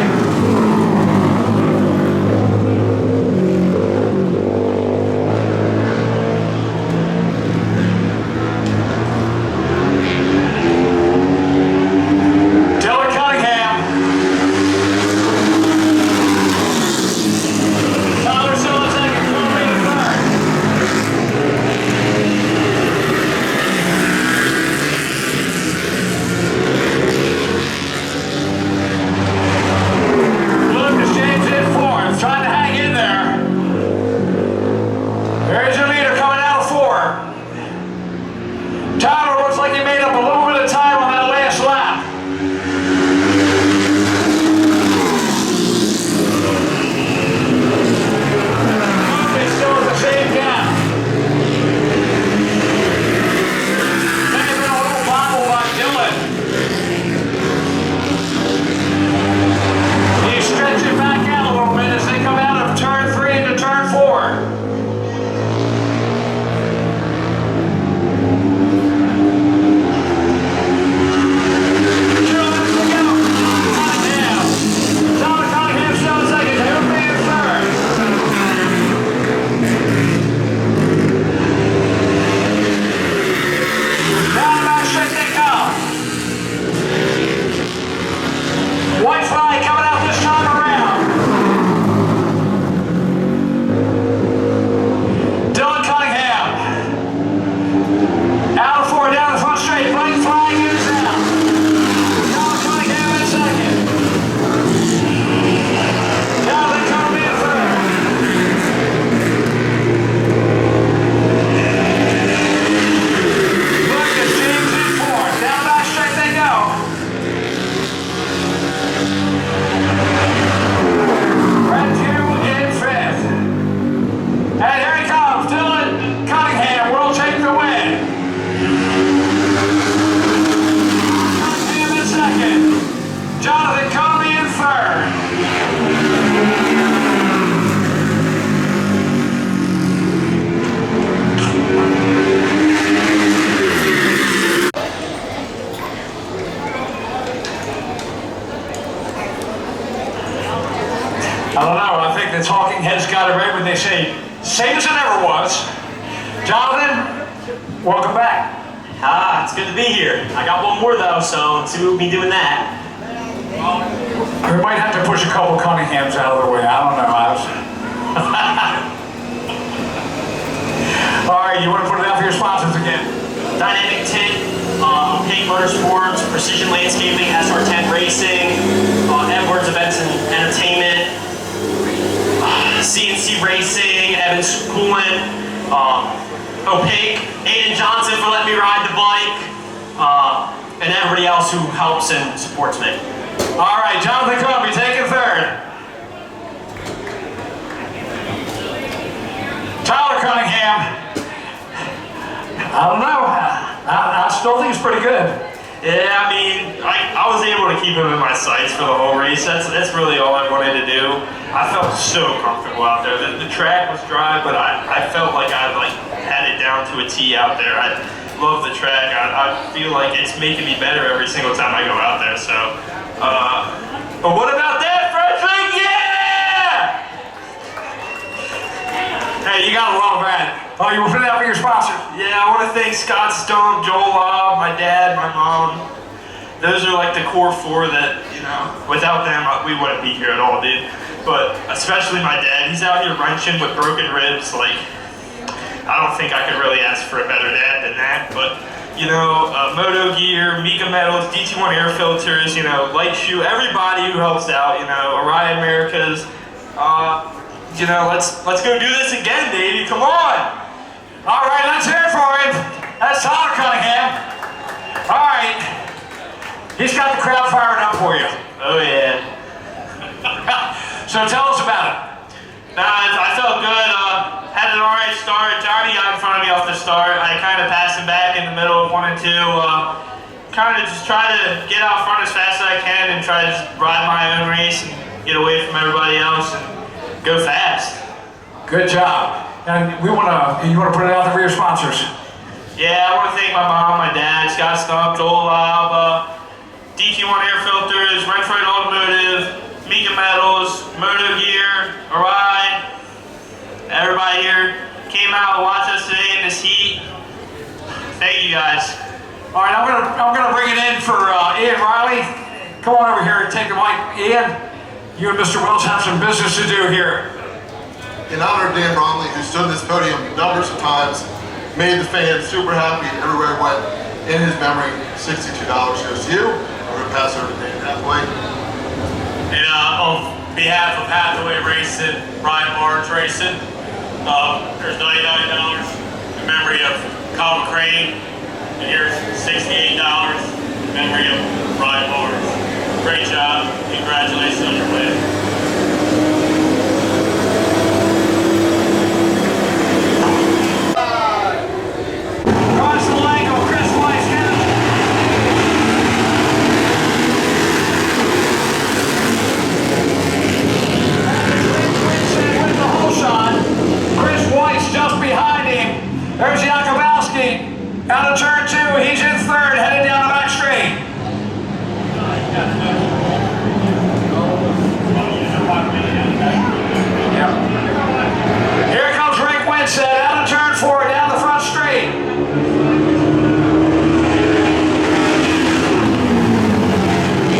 Dylan Cunningham. Tyler still in second, Kobe in third. Lucas James in fourth, trying to hang in there. There's your leader coming out of 4. Tyler looks like he made up a little bit of time on that last lap. Kobe still at the same gap. May have been a little bobble by Dylan. You stretch it back out a little bit as they come out of turn 3 into turn 4. White flag coming out this time around. Dylan Cunningham. Out of 4, down the front straight. White flag is out. Dylan Cunningham in second. Jonathan Kobe in third. Lucas James in fourth. Down the back straight they go. Brett Hugh in fifth. And here he comes, Dylan Cunningham will take the win. Cunningham in second. Jonathan Kobe in third. I don't know, I think the talking heads got it right when they say, same as it ever was. Jonathan, welcome back. It's good to be here. I got one more though, so let's see what we'll be doing that. We might have to push a couple Cunninghams out of the way, I don't know. All right, you want to put it out for your sponsors again? Dynamic Tint, Pink Motorsports, Precision Landscaping, SR10 Racing, Edwards Events and Entertainment, CNC Racing, Evans Coolant, Opaque, Aiden Johnson for letting me ride the bike, and everybody else who helps and supports me. All right, Jonathan Kobe taking third. Tyler Cunningham. I don't know. I still think it's pretty good. Yeah, I mean, I was able to keep him in my sights for the whole race. That's really all I wanted to do. I felt so comfortable out there. The track was dry, but I felt like I had it down to a T out there. I love the track. I feel like it's making me better every single time I go out there. So, but what about that, Fredrick? Yeah! Hey, you gotta love that. Oh, you want to put it out for your sponsor? Yeah, I want to thank Scott Stone, Joel Lobb, my dad, my mom. Those are like the core 4 that, you know, without them, we wouldn't be here at all, dude. But especially my dad, he's out here wrenching with broken ribs. Like, I don't think I could really ask for a better dad than that. But you know, Moto Gear, Mika Metals, DT1 Air Filters, you know, Light Shoe, everybody who helps out, you know, Orion Americas. You know, let's go do this again, baby. Come on. All right, let's hear it for him. That's Tyler Cunningham. All right. He's got the crowd fired up for you. Oh, yeah. So tell us about it. Nah, I felt good. Had an alright start. Johnny got in front of me off the start. I kind of passed him back in the middle of 1 and 2. Kind of just try to get out front as fast as I can and try to just ride my own race and get away from everybody else and go fast. Good job. And you want to put it out there for your sponsors. Yeah, I want to thank my mom, my dad, Scott Stump, Joel Lobb, DT1 Air Filters, Renfroid Automotive, Mika Metals, Moto Gear, Orion. Everybody here came out and watched us today in this heat. Thank you guys. All right, I'm gonna bring it in for Ian Riley. Come on over here and take the mic. Ian, you and Mr. Wells have some business to do here. In honor of Dan Bromley, who stood on this podium numbers of times, made the fans super happy everywhere he went. In his memory, $62 goes to you. I'm going to pass over to Dan Hathaway. And on behalf of Hathaway Racing, Ryan Barnes Racing, there's $99 in memory of Colin Crane, and here's $68 in memory of Ryan Barnes. Great job. Congratulations on your win. There's Jakubowski out of turn 2. He's in third, headed down the back straight. Here comes Rick Winsett out of turn 4, down the front straight.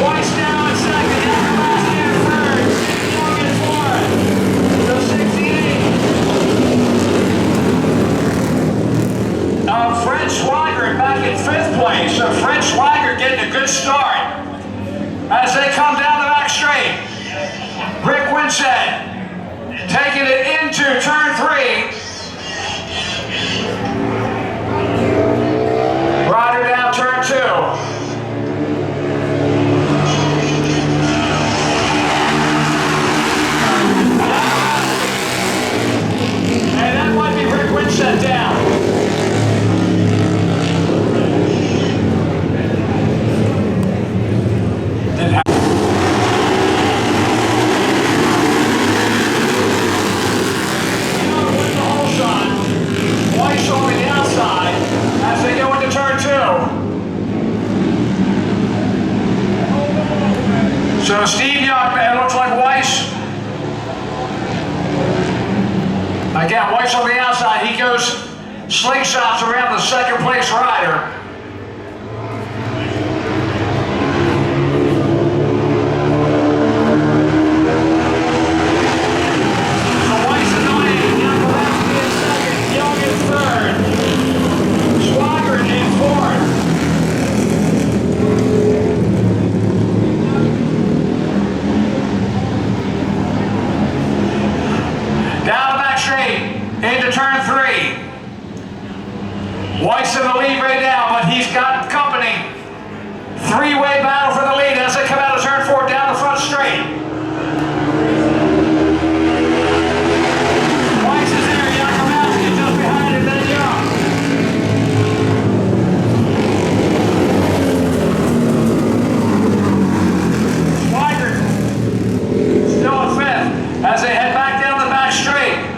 Weiss now in second, Jakubowski in third. Young in fourth. The 68. Fred Swigert back in 5th place. So Fred Swigert getting a good start as they come down the back straight. Rick Winsett taking it into turn 3. Ryder down turn 2. And that might be Rick Winsett down. Weiss on the outside as they go into turn 2. So Steve Young, it looks like Weiss. Again, Weiss on the outside. He goes slingshots around the 2nd place rider. Into turn 3. Weiss in the lead right now, but he's got company. 3-way battle for the lead as they come out of turn 4 down the front straight. Weiss is there, Jakubowski just behind him, then Young. Swigert still in 5th as they head back down the back straight.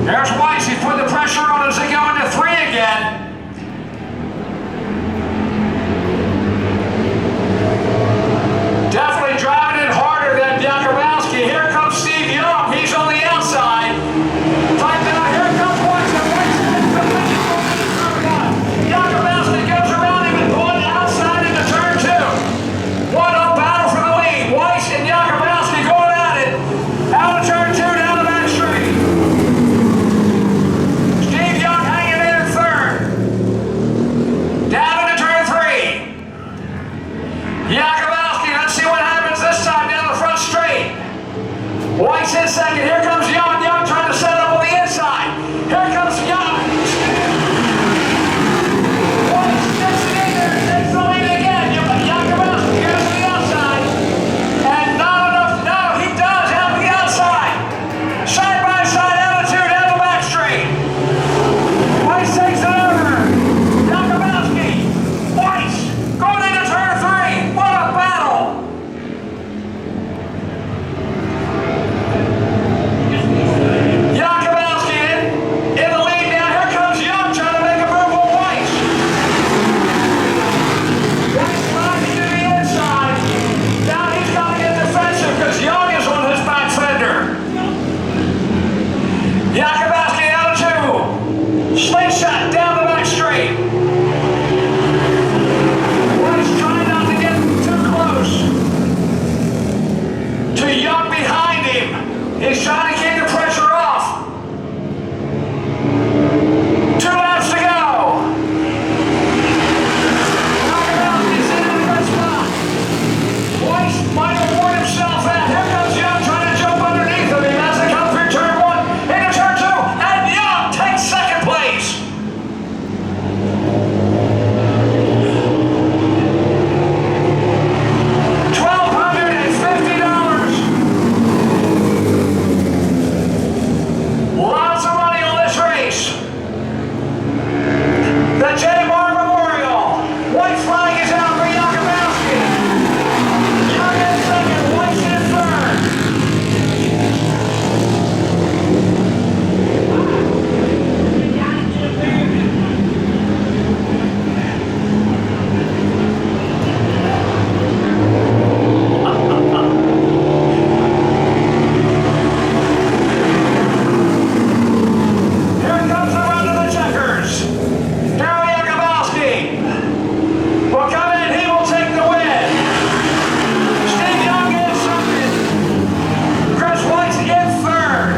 There's Weiss. He's putting the pressure on as they go into 3 again. Definitely driving it harder than Jakubowski. Here comes Steve Young. He's on the outside. Right now, here comes Weiss. And Weiss is the lead. Jakubowski goes around him and going outside into turn 2. What a battle for the lead. Weiss and Jakubowski going at it. Out of turn 2, down the back straight. Steve Young hanging in 3rd. Down into turn 3. Jakubowski, let's see what happens this time down the front straight. Weiss in 2nd. Here comes Young. Young trying to set up on the inside. Here comes Young. Weiss sticks it in there. Takes the lead again. Jakubowski goes to the outside. And not enough. No, he does have the outside. Side by side attitude down the back straight. Weiss takes it over. Jakubowski. Weiss going into turn 3. What a battle. Jakubowski in the lead now. Here comes Young trying to make a move on Weiss. Weiss sliding to the inside. Now he's got to get defensive because Young is on his back fender. Jakubowski out of 2. Slingshot down the back straight. Weiss trying not to get too close to Young behind him. He's trying to keep the pressure off. 2 laps to go. Jakubowski's in a good spot. Weiss might have worn himself out. Here comes Young trying to jump underneath of him as they come through turn 1 into turn 2. And Young takes 2nd place. $1,250. Lots of money on this race. The J. Bar Memorial. White flag is out for Jakubowski. Young in 2nd, Weiss in 3rd. Here comes the run of the checkers. Daryl Jakubowski will come in. He will take the win. Steve Young in 2nd. Chris Weiss in 3rd.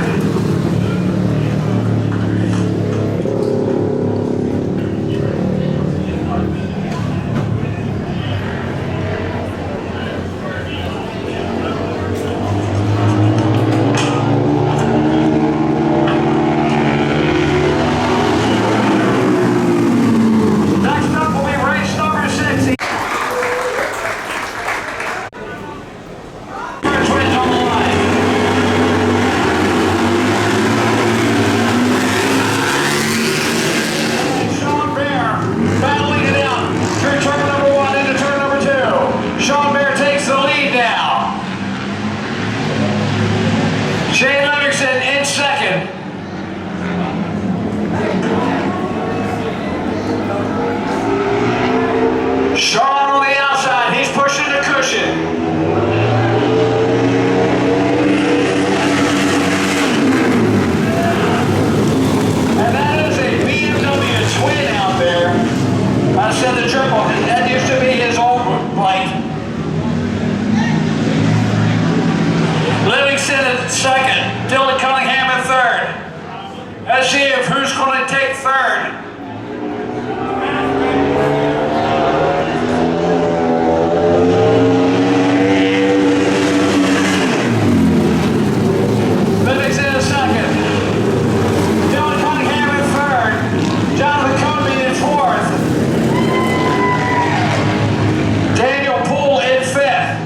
Next up will be race number 6. Twins on the line. Sean Bear battling it out through turn number 1 into turn number 2. Sean Bear takes the lead now. Shane Livingston in 2nd. Sean on the outside, he's pushing the cushion. And that is a BMW twin out there. I said the triple, that used to be his old bike. Livingston in 2nd, Dylan Cunningham in 3rd. Let's see if who's going to take 3rd. Livingston in 2nd. Dylan Cunningham in 3rd. Jonathan Coby in 4th. Daniel Poole in 5th.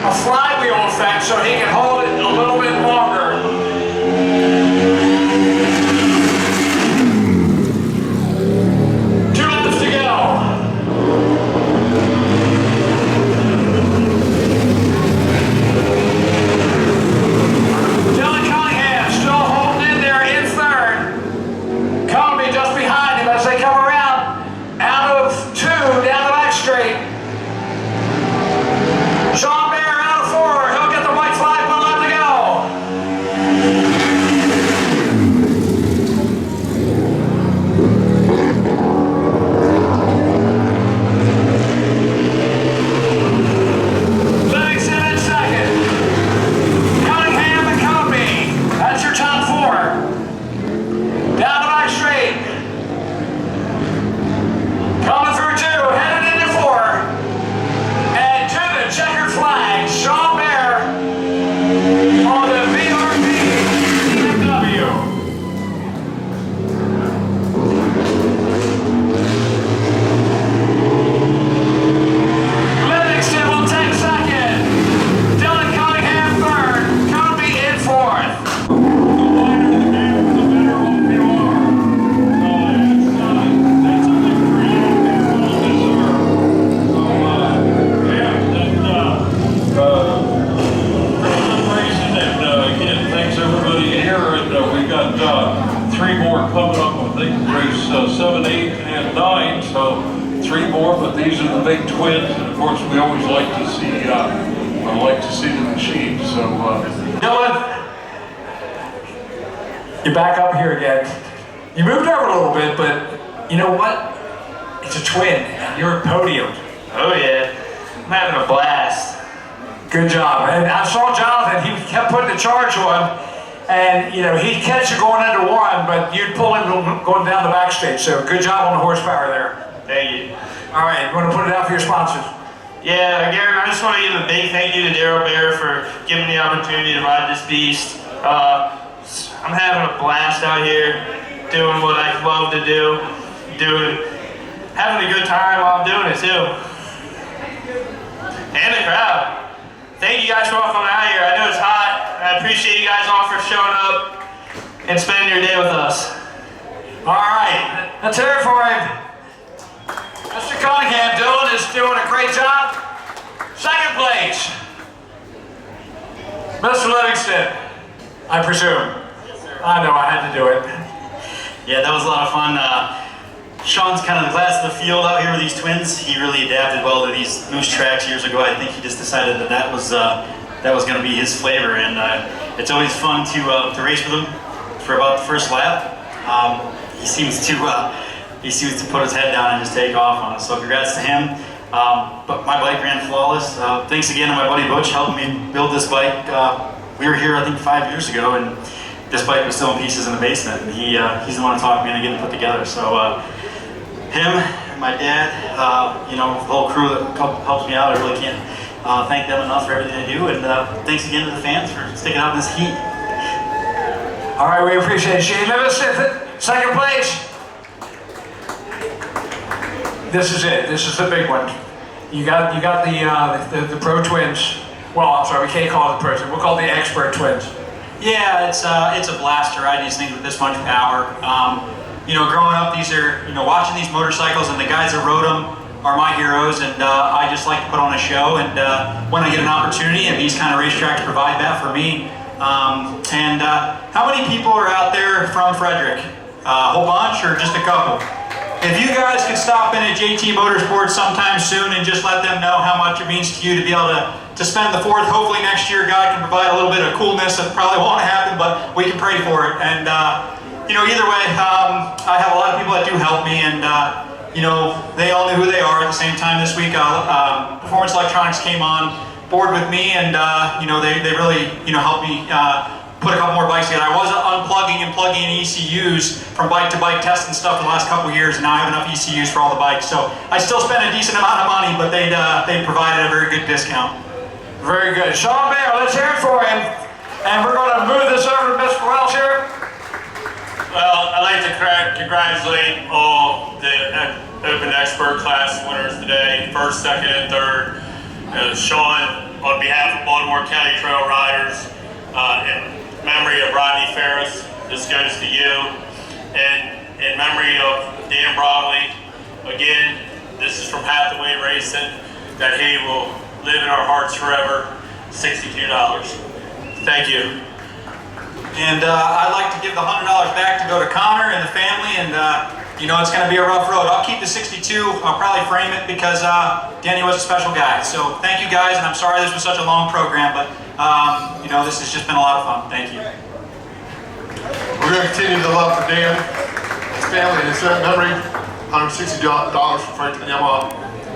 a flywheel effect so he can hold it a little bit longer. 2 laps to go. Just behind him as they come around out of 2 down the back straight. Sean Bear out of 4. He'll get the white flag. 1 lap to go. Livingston in second. Cunningham and Company. That's your top 4. Down the back straight. Coming through 2, headed into 4. And to the checkered flag, Sean Bear on the VRP BMW. Livingston will take second. Dylan Cunningham third. Cunby in 4th. Three more coming up, I think, race 7, 8, and 9, so 3 more, but these are the big twins, and of course we always like to see, them achieve, so. Dylan, you're back up here again. You moved over a little bit, but you know what? It's a twin, and you're a podium. Oh yeah, I'm having a blast. Good job, and I saw Jonathan, he kept putting the charge on, and you know, he'd catch you going into 1, but you'd pull him going down the backstage, so good job on the horsepower there. Thank you. All right, you want to put it out for your sponsors? Yeah, again, I just want to give a big thank you to Daryl Bear for giving me the opportunity to ride this beast. I'm having a blast out here, doing what I love to do, having a good time while I'm doing it too. And the crowd. Thank you guys for all coming out here. I know it's hot. I appreciate you guys all for showing up and spending your day with us. All right, let's hear it for him. Mr. Cunningham, Dylan is doing a great job. Second place. Mr. Livingston, I presume. Yes, sir. I know, I had to do it. Yeah, that was a lot of fun. Sean's kind of the class of the field out here with these twins. He really adapted well to these moose tracks years ago. I think he just decided that was going to be his flavor, and it's always fun to race with him for about the first lap. He seems to put his head down and just take off on us. So congrats to him. But my bike ran flawless. Thanks again to my buddy Butch helping me build this bike. We were here I think 5 years ago, and this bike was still in pieces in the basement. And he's the one who talked me into getting it put together. So. Him, my dad, the whole crew that helps me out, I really can't thank them enough for everything they do, and thanks again to the fans for sticking out in this heat. All right, we appreciate it. Shane Livingston, second place. This is it. This is the big one. You got the pro twins. Well, I'm sorry, we can't call it the pro twins. We'll call it the expert twins. Yeah, it's a blast to ride these things with this much power. Growing up, watching these motorcycles and the guys that rode them are my heroes, and I just like to put on a show, and when I get an opportunity, and these kind of racetracks provide that for me. How many people are out there from Fredrick? A whole bunch or just a couple? If you guys could stop in at JT Motorsports sometime soon and just let them know how much it means to you to be able to spend the 4th, hopefully next year God can provide a little bit of coolness. That probably won't happen, but we can pray for it. And either way, I have a lot of people that do help me, and they all knew who they are. At the same time this week, Performance Electronics came on board with me, and they really helped me put a couple more bikes together. I was unplugging and plugging in ECUs from bike to bike testing stuff for the last couple of years, and now I have enough ECUs for all the bikes. So I still spend a decent amount of money, but they provided a very good discount. Very good. Sean Bear, let's hear it for him. And we're going to move this over to Mr. Wells here. Well, I'd like to congratulate all the Open Expert class winners today, 1st, 2nd, and 3rd. Sean on behalf of Baltimore County Trail Riders, in memory of Rodney Ferris, this goes to you. And in memory of Dan Bromley, again, this is from Hathaway Racing, that he will live in our hearts forever, $62. Thank you. And I'd like to give the $100 back to go to Connor and the family, and you know, it's going to be a rough road. I'll keep the 62, I'll probably frame it because Danny was a special guy. So thank you guys, and I'm sorry this was such a long program, but you know, this has just been a lot of fun. Thank you. We're going to continue the love for Dan, his family, and his memory. $160 for Fredrick and Yamaha.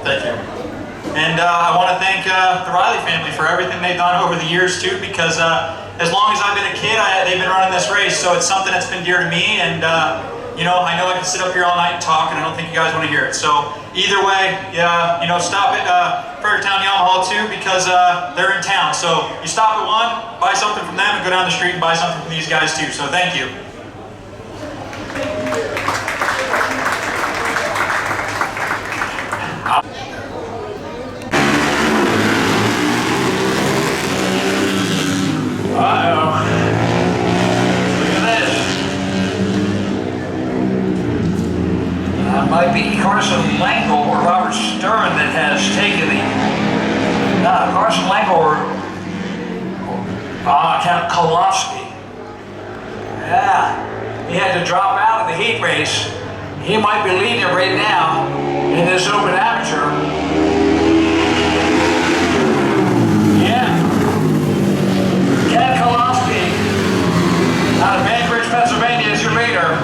Thank you. And I want to thank the Riley family for everything they've done over the years too, because as long as I've been a kid, they've been running this race, so it's something that's been dear to me, and you know I can sit up here all night and talk, and I don't think you guys want to hear it. So either way, yeah, you know, stop at Fairground Yamaha too, because they're in town. So you stop at one, buy something from them, and go down the street and buy something from these guys too. So thank you. Uh-oh. Look at this. Might be Carson Langle or Robert Stern that has taken the... Carson Langle or... Count Kolofsky. Yeah. He had to drop out of the heat race. He might be leading it right now in this open amateur. Ken Kolofsky out of Bainbridge, Pennsylvania is your leader.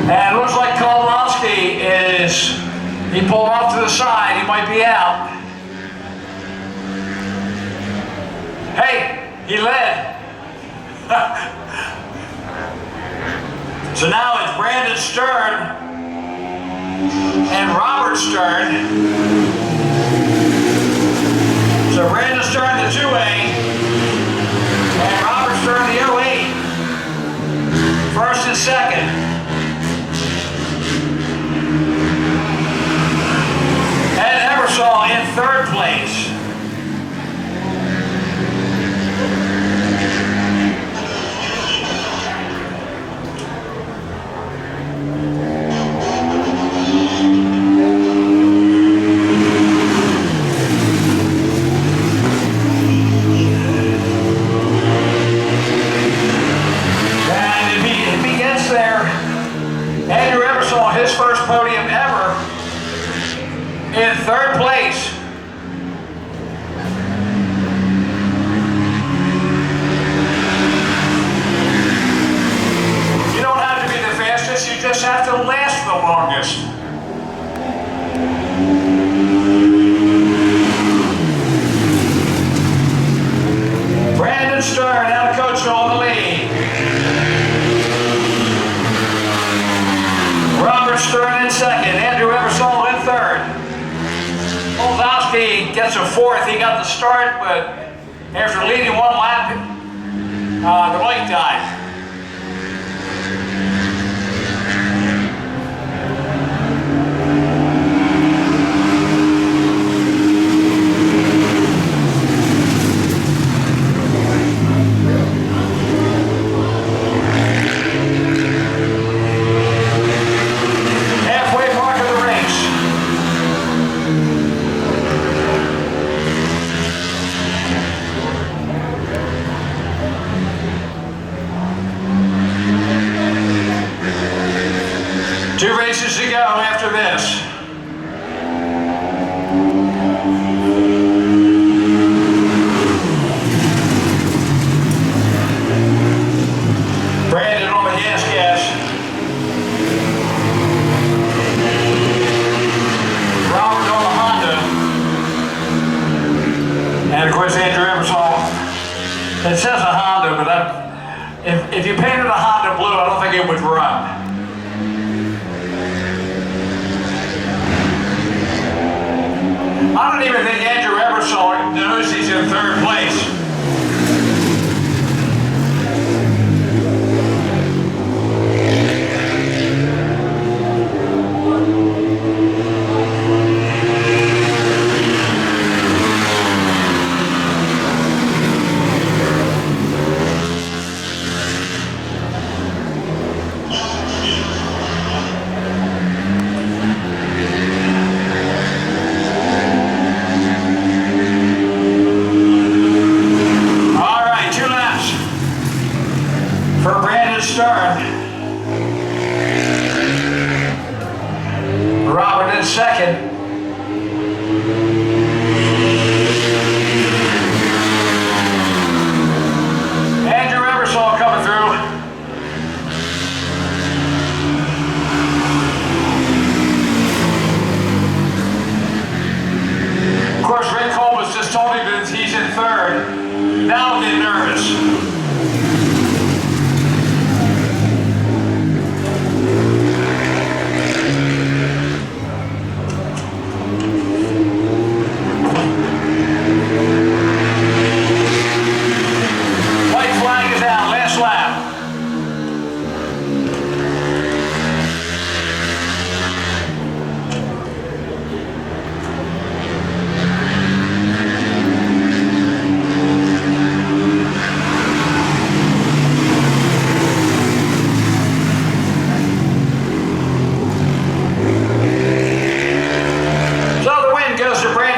And it looks like Kolofsky he pulled off to the side, he might be out. Hey, he led. So now it's Brandon Stern and Robert Stern. So Brandon Stern, the 2A, and Robert Stern, the 08. First and second. Ed Eversole in third place. Andrew Eversole, his first podium ever, in third place. You don't have to be the fastest, you just have to last the longest. Brandon Stern out of Coachville in the lead. Robert Stern in second, Andrew Eversole in third. Olzowski gets a fourth. He got the start, but after leading one lap, the bike died. Two races to go after this. Brandon on the gas. Robert on the Honda. And of course Andrew Eversole. It says a Honda, but if you painted a Honda blue, I don't think it would run. I don't even think Andrew Eversole knows he's in third place. service. White flag is out, last lap.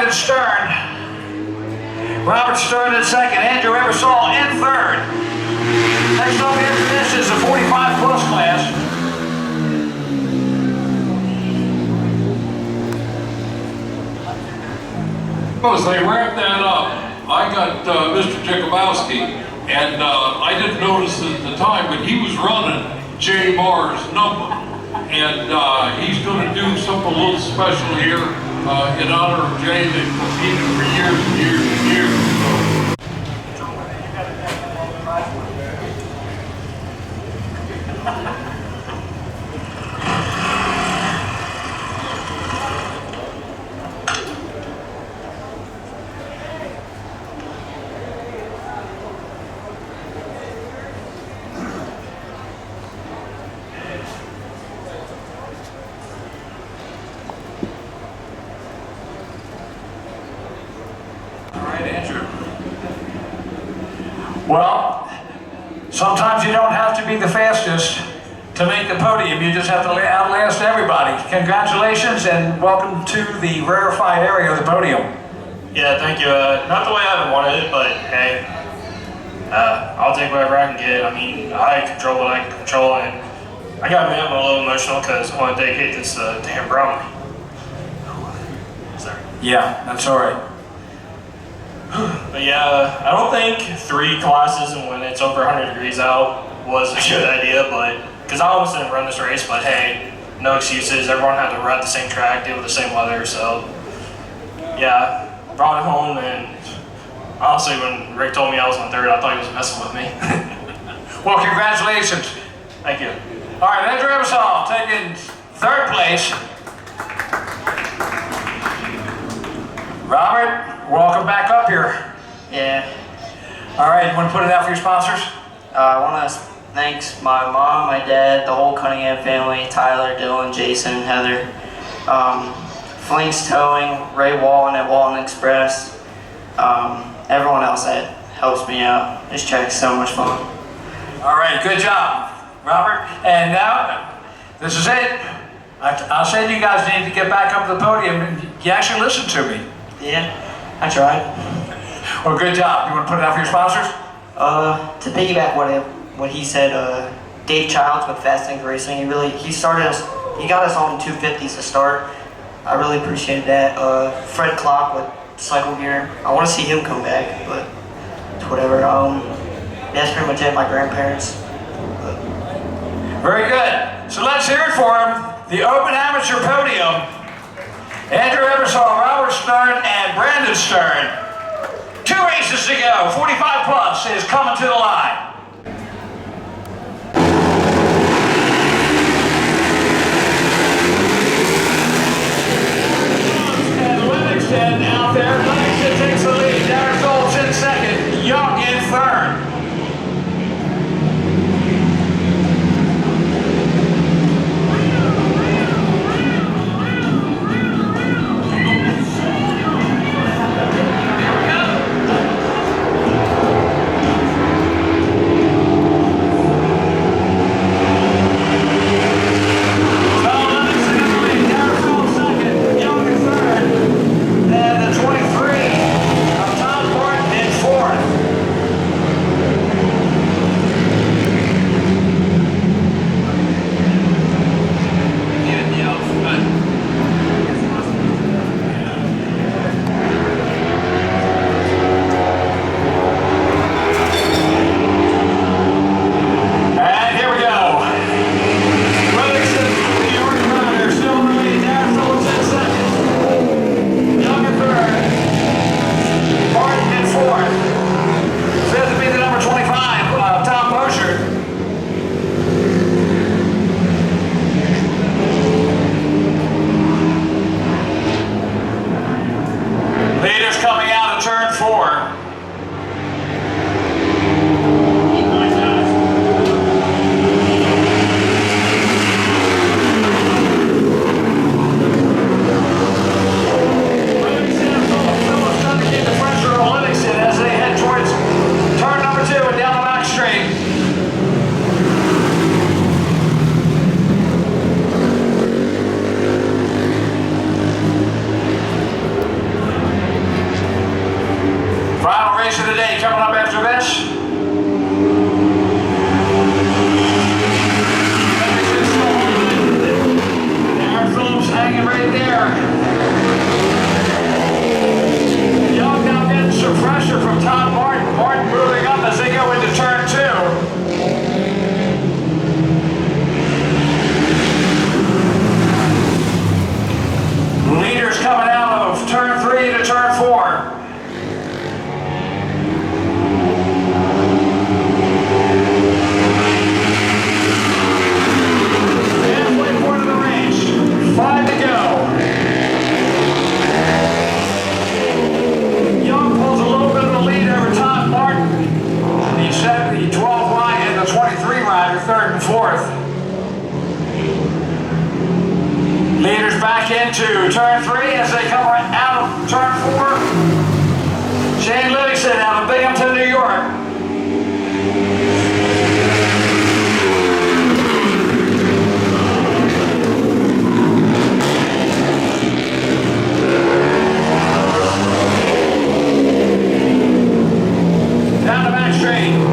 Stern. Robert Stern in second. Andrew Eversole in third. Next up after this is the 45 plus class. As they wrap that up, I got Mr. Jakubowski, and I didn't notice at the time, but he was running Jay Marr's number. And he's going to do something a little special here in honor of Jay. They've competed for years and years and years. Well, sometimes you don't have to be the fastest to make the podium. You just have to outlast everybody. Congratulations and welcome to the rarefied area of the podium. Yeah, thank you. Not the way I wanted it, but hey, I'll take whatever I can get. I mean, I control what I can control, and I got a little emotional because I want to dedicate this to him, Bromley. Sorry. Yeah, that's all right. But yeah, I don't think 3 classes and when it's over 100 degrees out was a good idea, but because I almost didn't run this race, but hey, no excuses. Everyone had to run the same track, deal with the same weather, so yeah, brought it home. And honestly, when Rick told me I was on third, I thought he was messing with me. Well, congratulations. Thank you. All right, Andrew Eversole taking third place. Robert, welcome back up here. Yeah. All right, you want to put it out for your sponsors? I want to thank my mom, my dad, the whole Cunningham family, Tyler, Dylan, Jason, Heather, Flinks Towing, Ray Wallen at Walton Express, everyone else that helps me out. This track's so much fun. All right, good job, Robert. And now, this is it. I said you guys need to get back up to the podium, and you actually listened to me. Yeah, I tried. Well, good job. You want to put it out for your sponsors? To piggyback what he said, Dave Childs with Fast Things Racing, he started us, he got us on 250s to start. I really appreciated that. Fred Clock with Cycle Gear. I want to see him come back, but it's whatever. That's pretty much it. My grandparents. Very good. So let's hear it for him. The Open Amateur Podium. Andrew Eversole, Robert Stern, and Brandon Stern. 2 races to go. 45 plus is coming to the line. And Livingston out there. Livingston takes the lead. Derek Golds in second. Young in third. into turn 3 as they come out of turn 4. Shane Livingston out of Binghamton, New York. Down the back straight.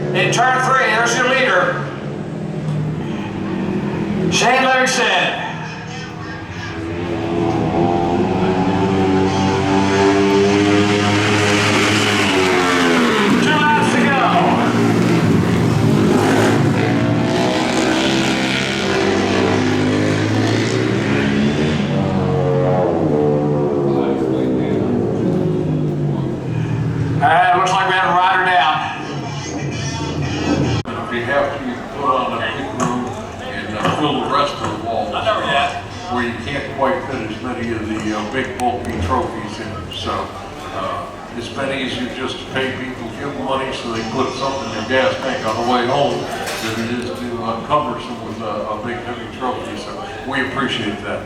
In turn 3, there's your leader, Shane Livingston. Looks like we have a rider down. We have to put on a big room and fill the rest of the walls. Where you can't quite fit as many of the big bulky trophies in. So it's been easier just to pay people, give them money so they can put something in their gas tank on the way home than it is to cumbersome with a big heavy trophy. So we appreciate that.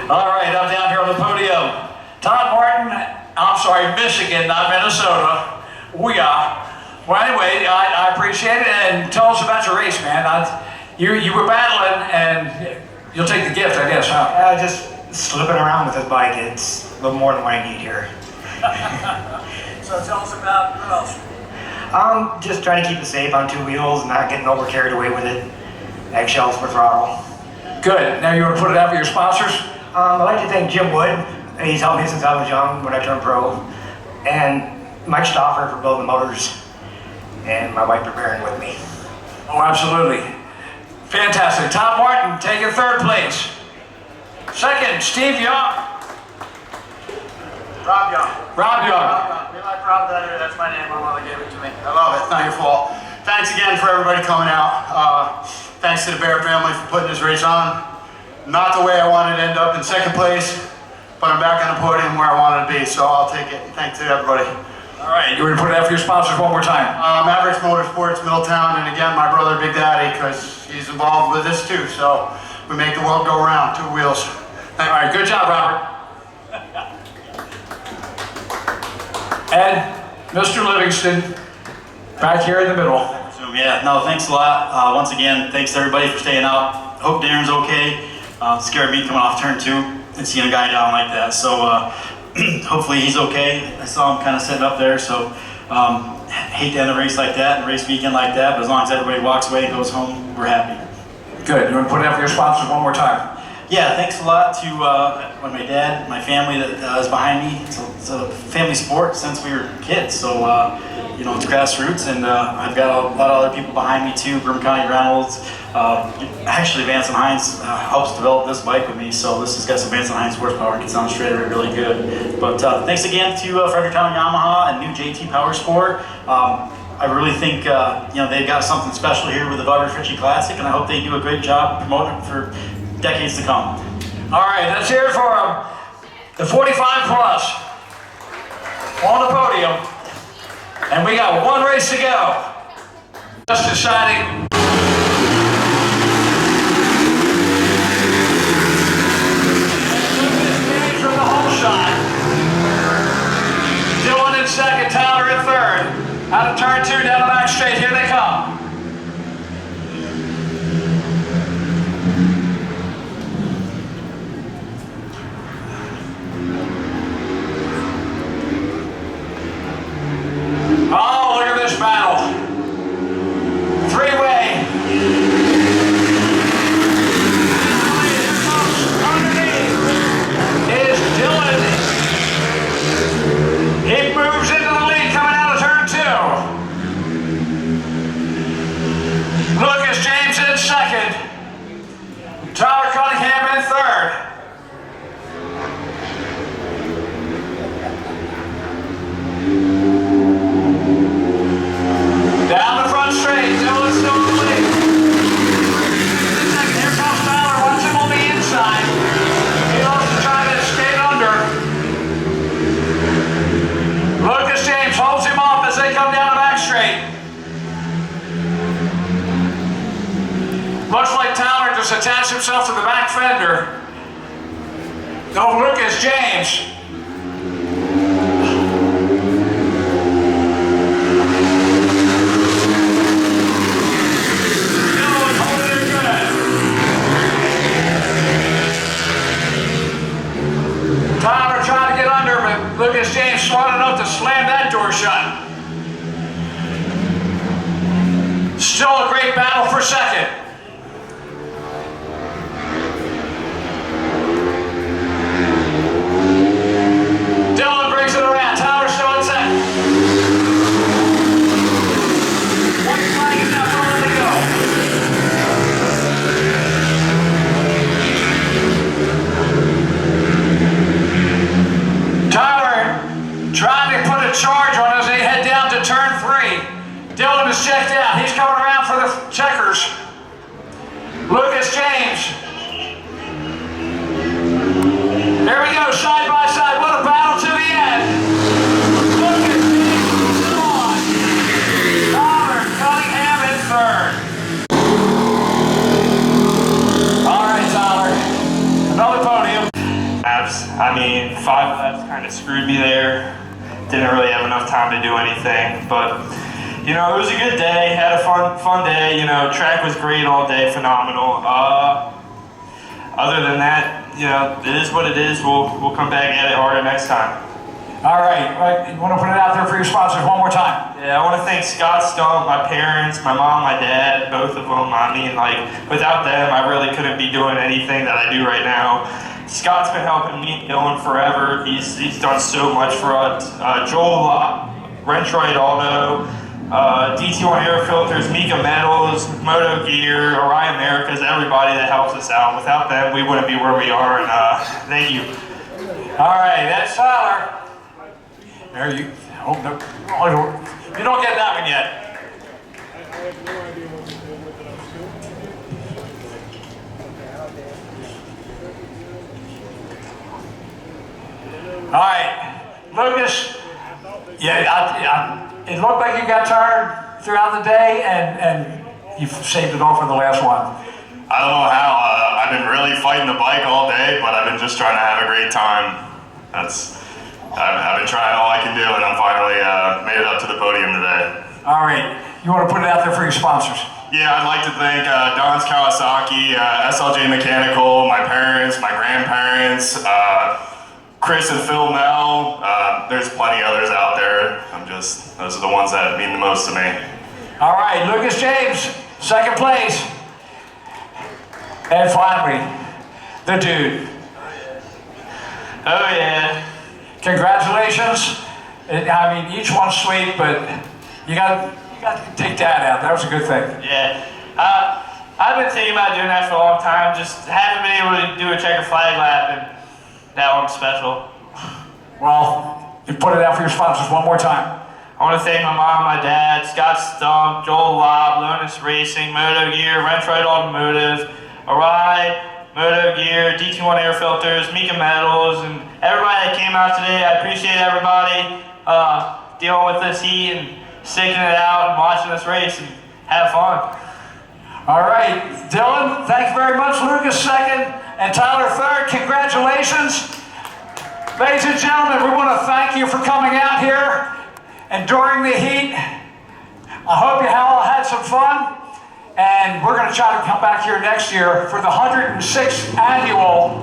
All right, I'm down here on the podium. Todd Martin, I'm sorry, Michigan, not Minnesota. We are. Well, anyway, I appreciate it, and tell us about your race, man. You were battling, and you'll take the gift, I guess, huh? Just slipping around with his bike. It's a little more than what I need here. So tell us about what else? I'm just trying to keep it safe on 2 wheels, not getting over carried away with it. Eggshells for throttle. Good. Now you want to put it out for your sponsors? I'd like to thank Jim Wood. He's helped me since I was young when I turned pro. And Mike Stoffer for building motors. And my wife preparing with me. Oh, absolutely. Fantastic. Tom Martin taking 3rd place. 2nd, Steve Young. Rob Young. Rob Young. We like Rob better. That's my name. My mother gave it to me. I love it. It's not your fault. Thanks again for everybody coming out. Thanks to the Bear family for putting this race on. Not the way I wanted to end up in 2nd place, but I'm back on the podium where I wanted to be, so I'll take it. Thanks to everybody. All right, you want to put it out for your sponsors one more time? Mavericks Motorsports, Middletown, and again, my brother Big Daddy, because he's involved with this too, so we make the world go round, 2 wheels. All right, good job, Robert. And Mr. Livingston, back here in the middle. Yeah, no, thanks a lot. Once again, thanks to everybody for staying out. Hope Darren's okay. Scared me coming off turn 2 and seeing a guy down like that. So hopefully he's okay. I saw him kind of sitting up there, so hate to end a race like that and race weekend like that, but as long as everybody walks away and goes home, we're happy. Good. You want to put it out for your sponsors one more time? Yeah, thanks a lot to my dad, my family that is behind me. It's a family sport since we were kids, so you know, it's grassroots, and I've got a lot of other people behind me too. Broome County Reynolds, actually Vance and Hines helps develop this bike with me, so this has got some Vance and Hines horsepower and gets on the straight really good. But thanks again to Fredrick Yamaha and new JT Power Sport. I really think you know, they've got something special here with the Butters Ritchie Classic, and I hope they do a great job promoting it for decades to come. All right, let's hear it for them. The 45 plus on the podium, and we got 1 race to go. Just deciding. From the hole shot. Dylan in 2nd, Tyler in 3rd. Out of turn 2 down the back straight. Here they come. Oh, look at this battle. 3-way. Underneath is Dylan. He moves into the lead coming out of turn 2. himself to the back fender. No, Lucas James. Tyler trying to get under, but Lucas James smart enough to slam that door shut. Still a great battle for second. Dylan brings it around. Tyler still in second. One flag is now rolling to go. Tyler trying to put a charge on as they head down to turn 3. Dylan is checked out. He's coming around for the checkers. Lucas James. There we go, side by side. What a battle to the end. Lucas James is on. Tyler Cunningham in third. All right, Tyler. Another podium. I mean, 5 laps kind of screwed me there. Didn't really have enough time to do anything, but you know, it was a good day. Had a fun day. You know, track was great all day, phenomenal. Other than that, you know, it is what it is. We'll come back at it harder next time. All right. You want to put it out there for your sponsors one more time? Yeah, I want to thank Scott Stump, my parents, my mom, my dad, both of them. I mean, like, without them, I really couldn't be doing anything that I do right now. Scott's been helping me, Dylan, forever. He's done so much for us. Joel, Rentroid Auto, DT1 Air Filters, Mika Metals, Moto Gear, Orion Americas, everybody that helps us out. Without them, we wouldn't be where we are, and thank you. All right, that's Tyler. There you, oh, no, you don't get that one yet. All right, Lucas, it looked like you got tired throughout the day, and you saved it all for the last one. I don't know how. I've been really fighting the bike all day, but I've been just trying to have a great time. I've been trying all I can do, and I'm finally made it up to the podium today. All right, you want to put it out there for your sponsors? Yeah, I'd like to thank Don's Kawasaki, SLJ Mechanical, my parents, my grandparents, Chris and Phil Mel. There's plenty others out there. Those are the ones that mean the most to me. All right, Lucas James, second place. And finally, the dude. Oh yeah. Congratulations. I mean, each one's sweet, but you got to take that out. That was a good thing. Yeah. I've been thinking about doing that for a long time. Just haven't been able to do a checker flag lap, and that one's special. Well, you put it out for your sponsors one more time. I want to thank my mom, my dad, Scott Stump, Joel Lobb, Lonus Racing, Moto Gear, Rentroid Automotive, Arai, Moto Gear, DT1 Air Filters, Mika Metals, and everybody that came out today. I appreciate everybody dealing with this heat and sticking it out and watching this race and have fun. All right, Dylan, thank you very much. Lucas second and Tyler third. Congratulations. Ladies and gentlemen, we want to thank you for coming out here enduring the heat. I hope you all had some fun, and we're going to try to come back here next year for the 106th annual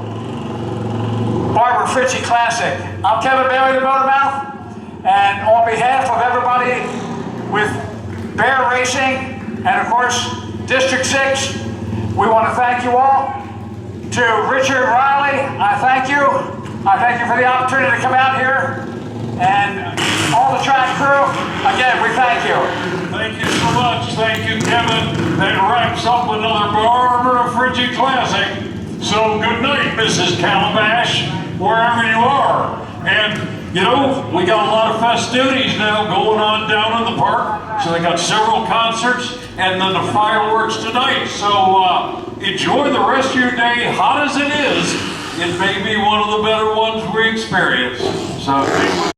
Barbara Fritchie Classic. I'm Kevin Bailey, the Motor Mouth, and on behalf of everybody with Bear Racing and of course District 6, we want to thank you all. To Richard Riley, I thank you. I thank you for the opportunity to come out here, and all the track crew, again, we thank you. Thank you so much. Thank you, Kevin. That wraps up another Barbara Fritchie Classic. So good night, Mrs. Calabash, wherever you are. And, you know, we got a lot of festivities now going on down in the park. So they got several concerts and then the fireworks tonight. So enjoy the rest of your day, hot as it is. It may be one of the better ones we experience. So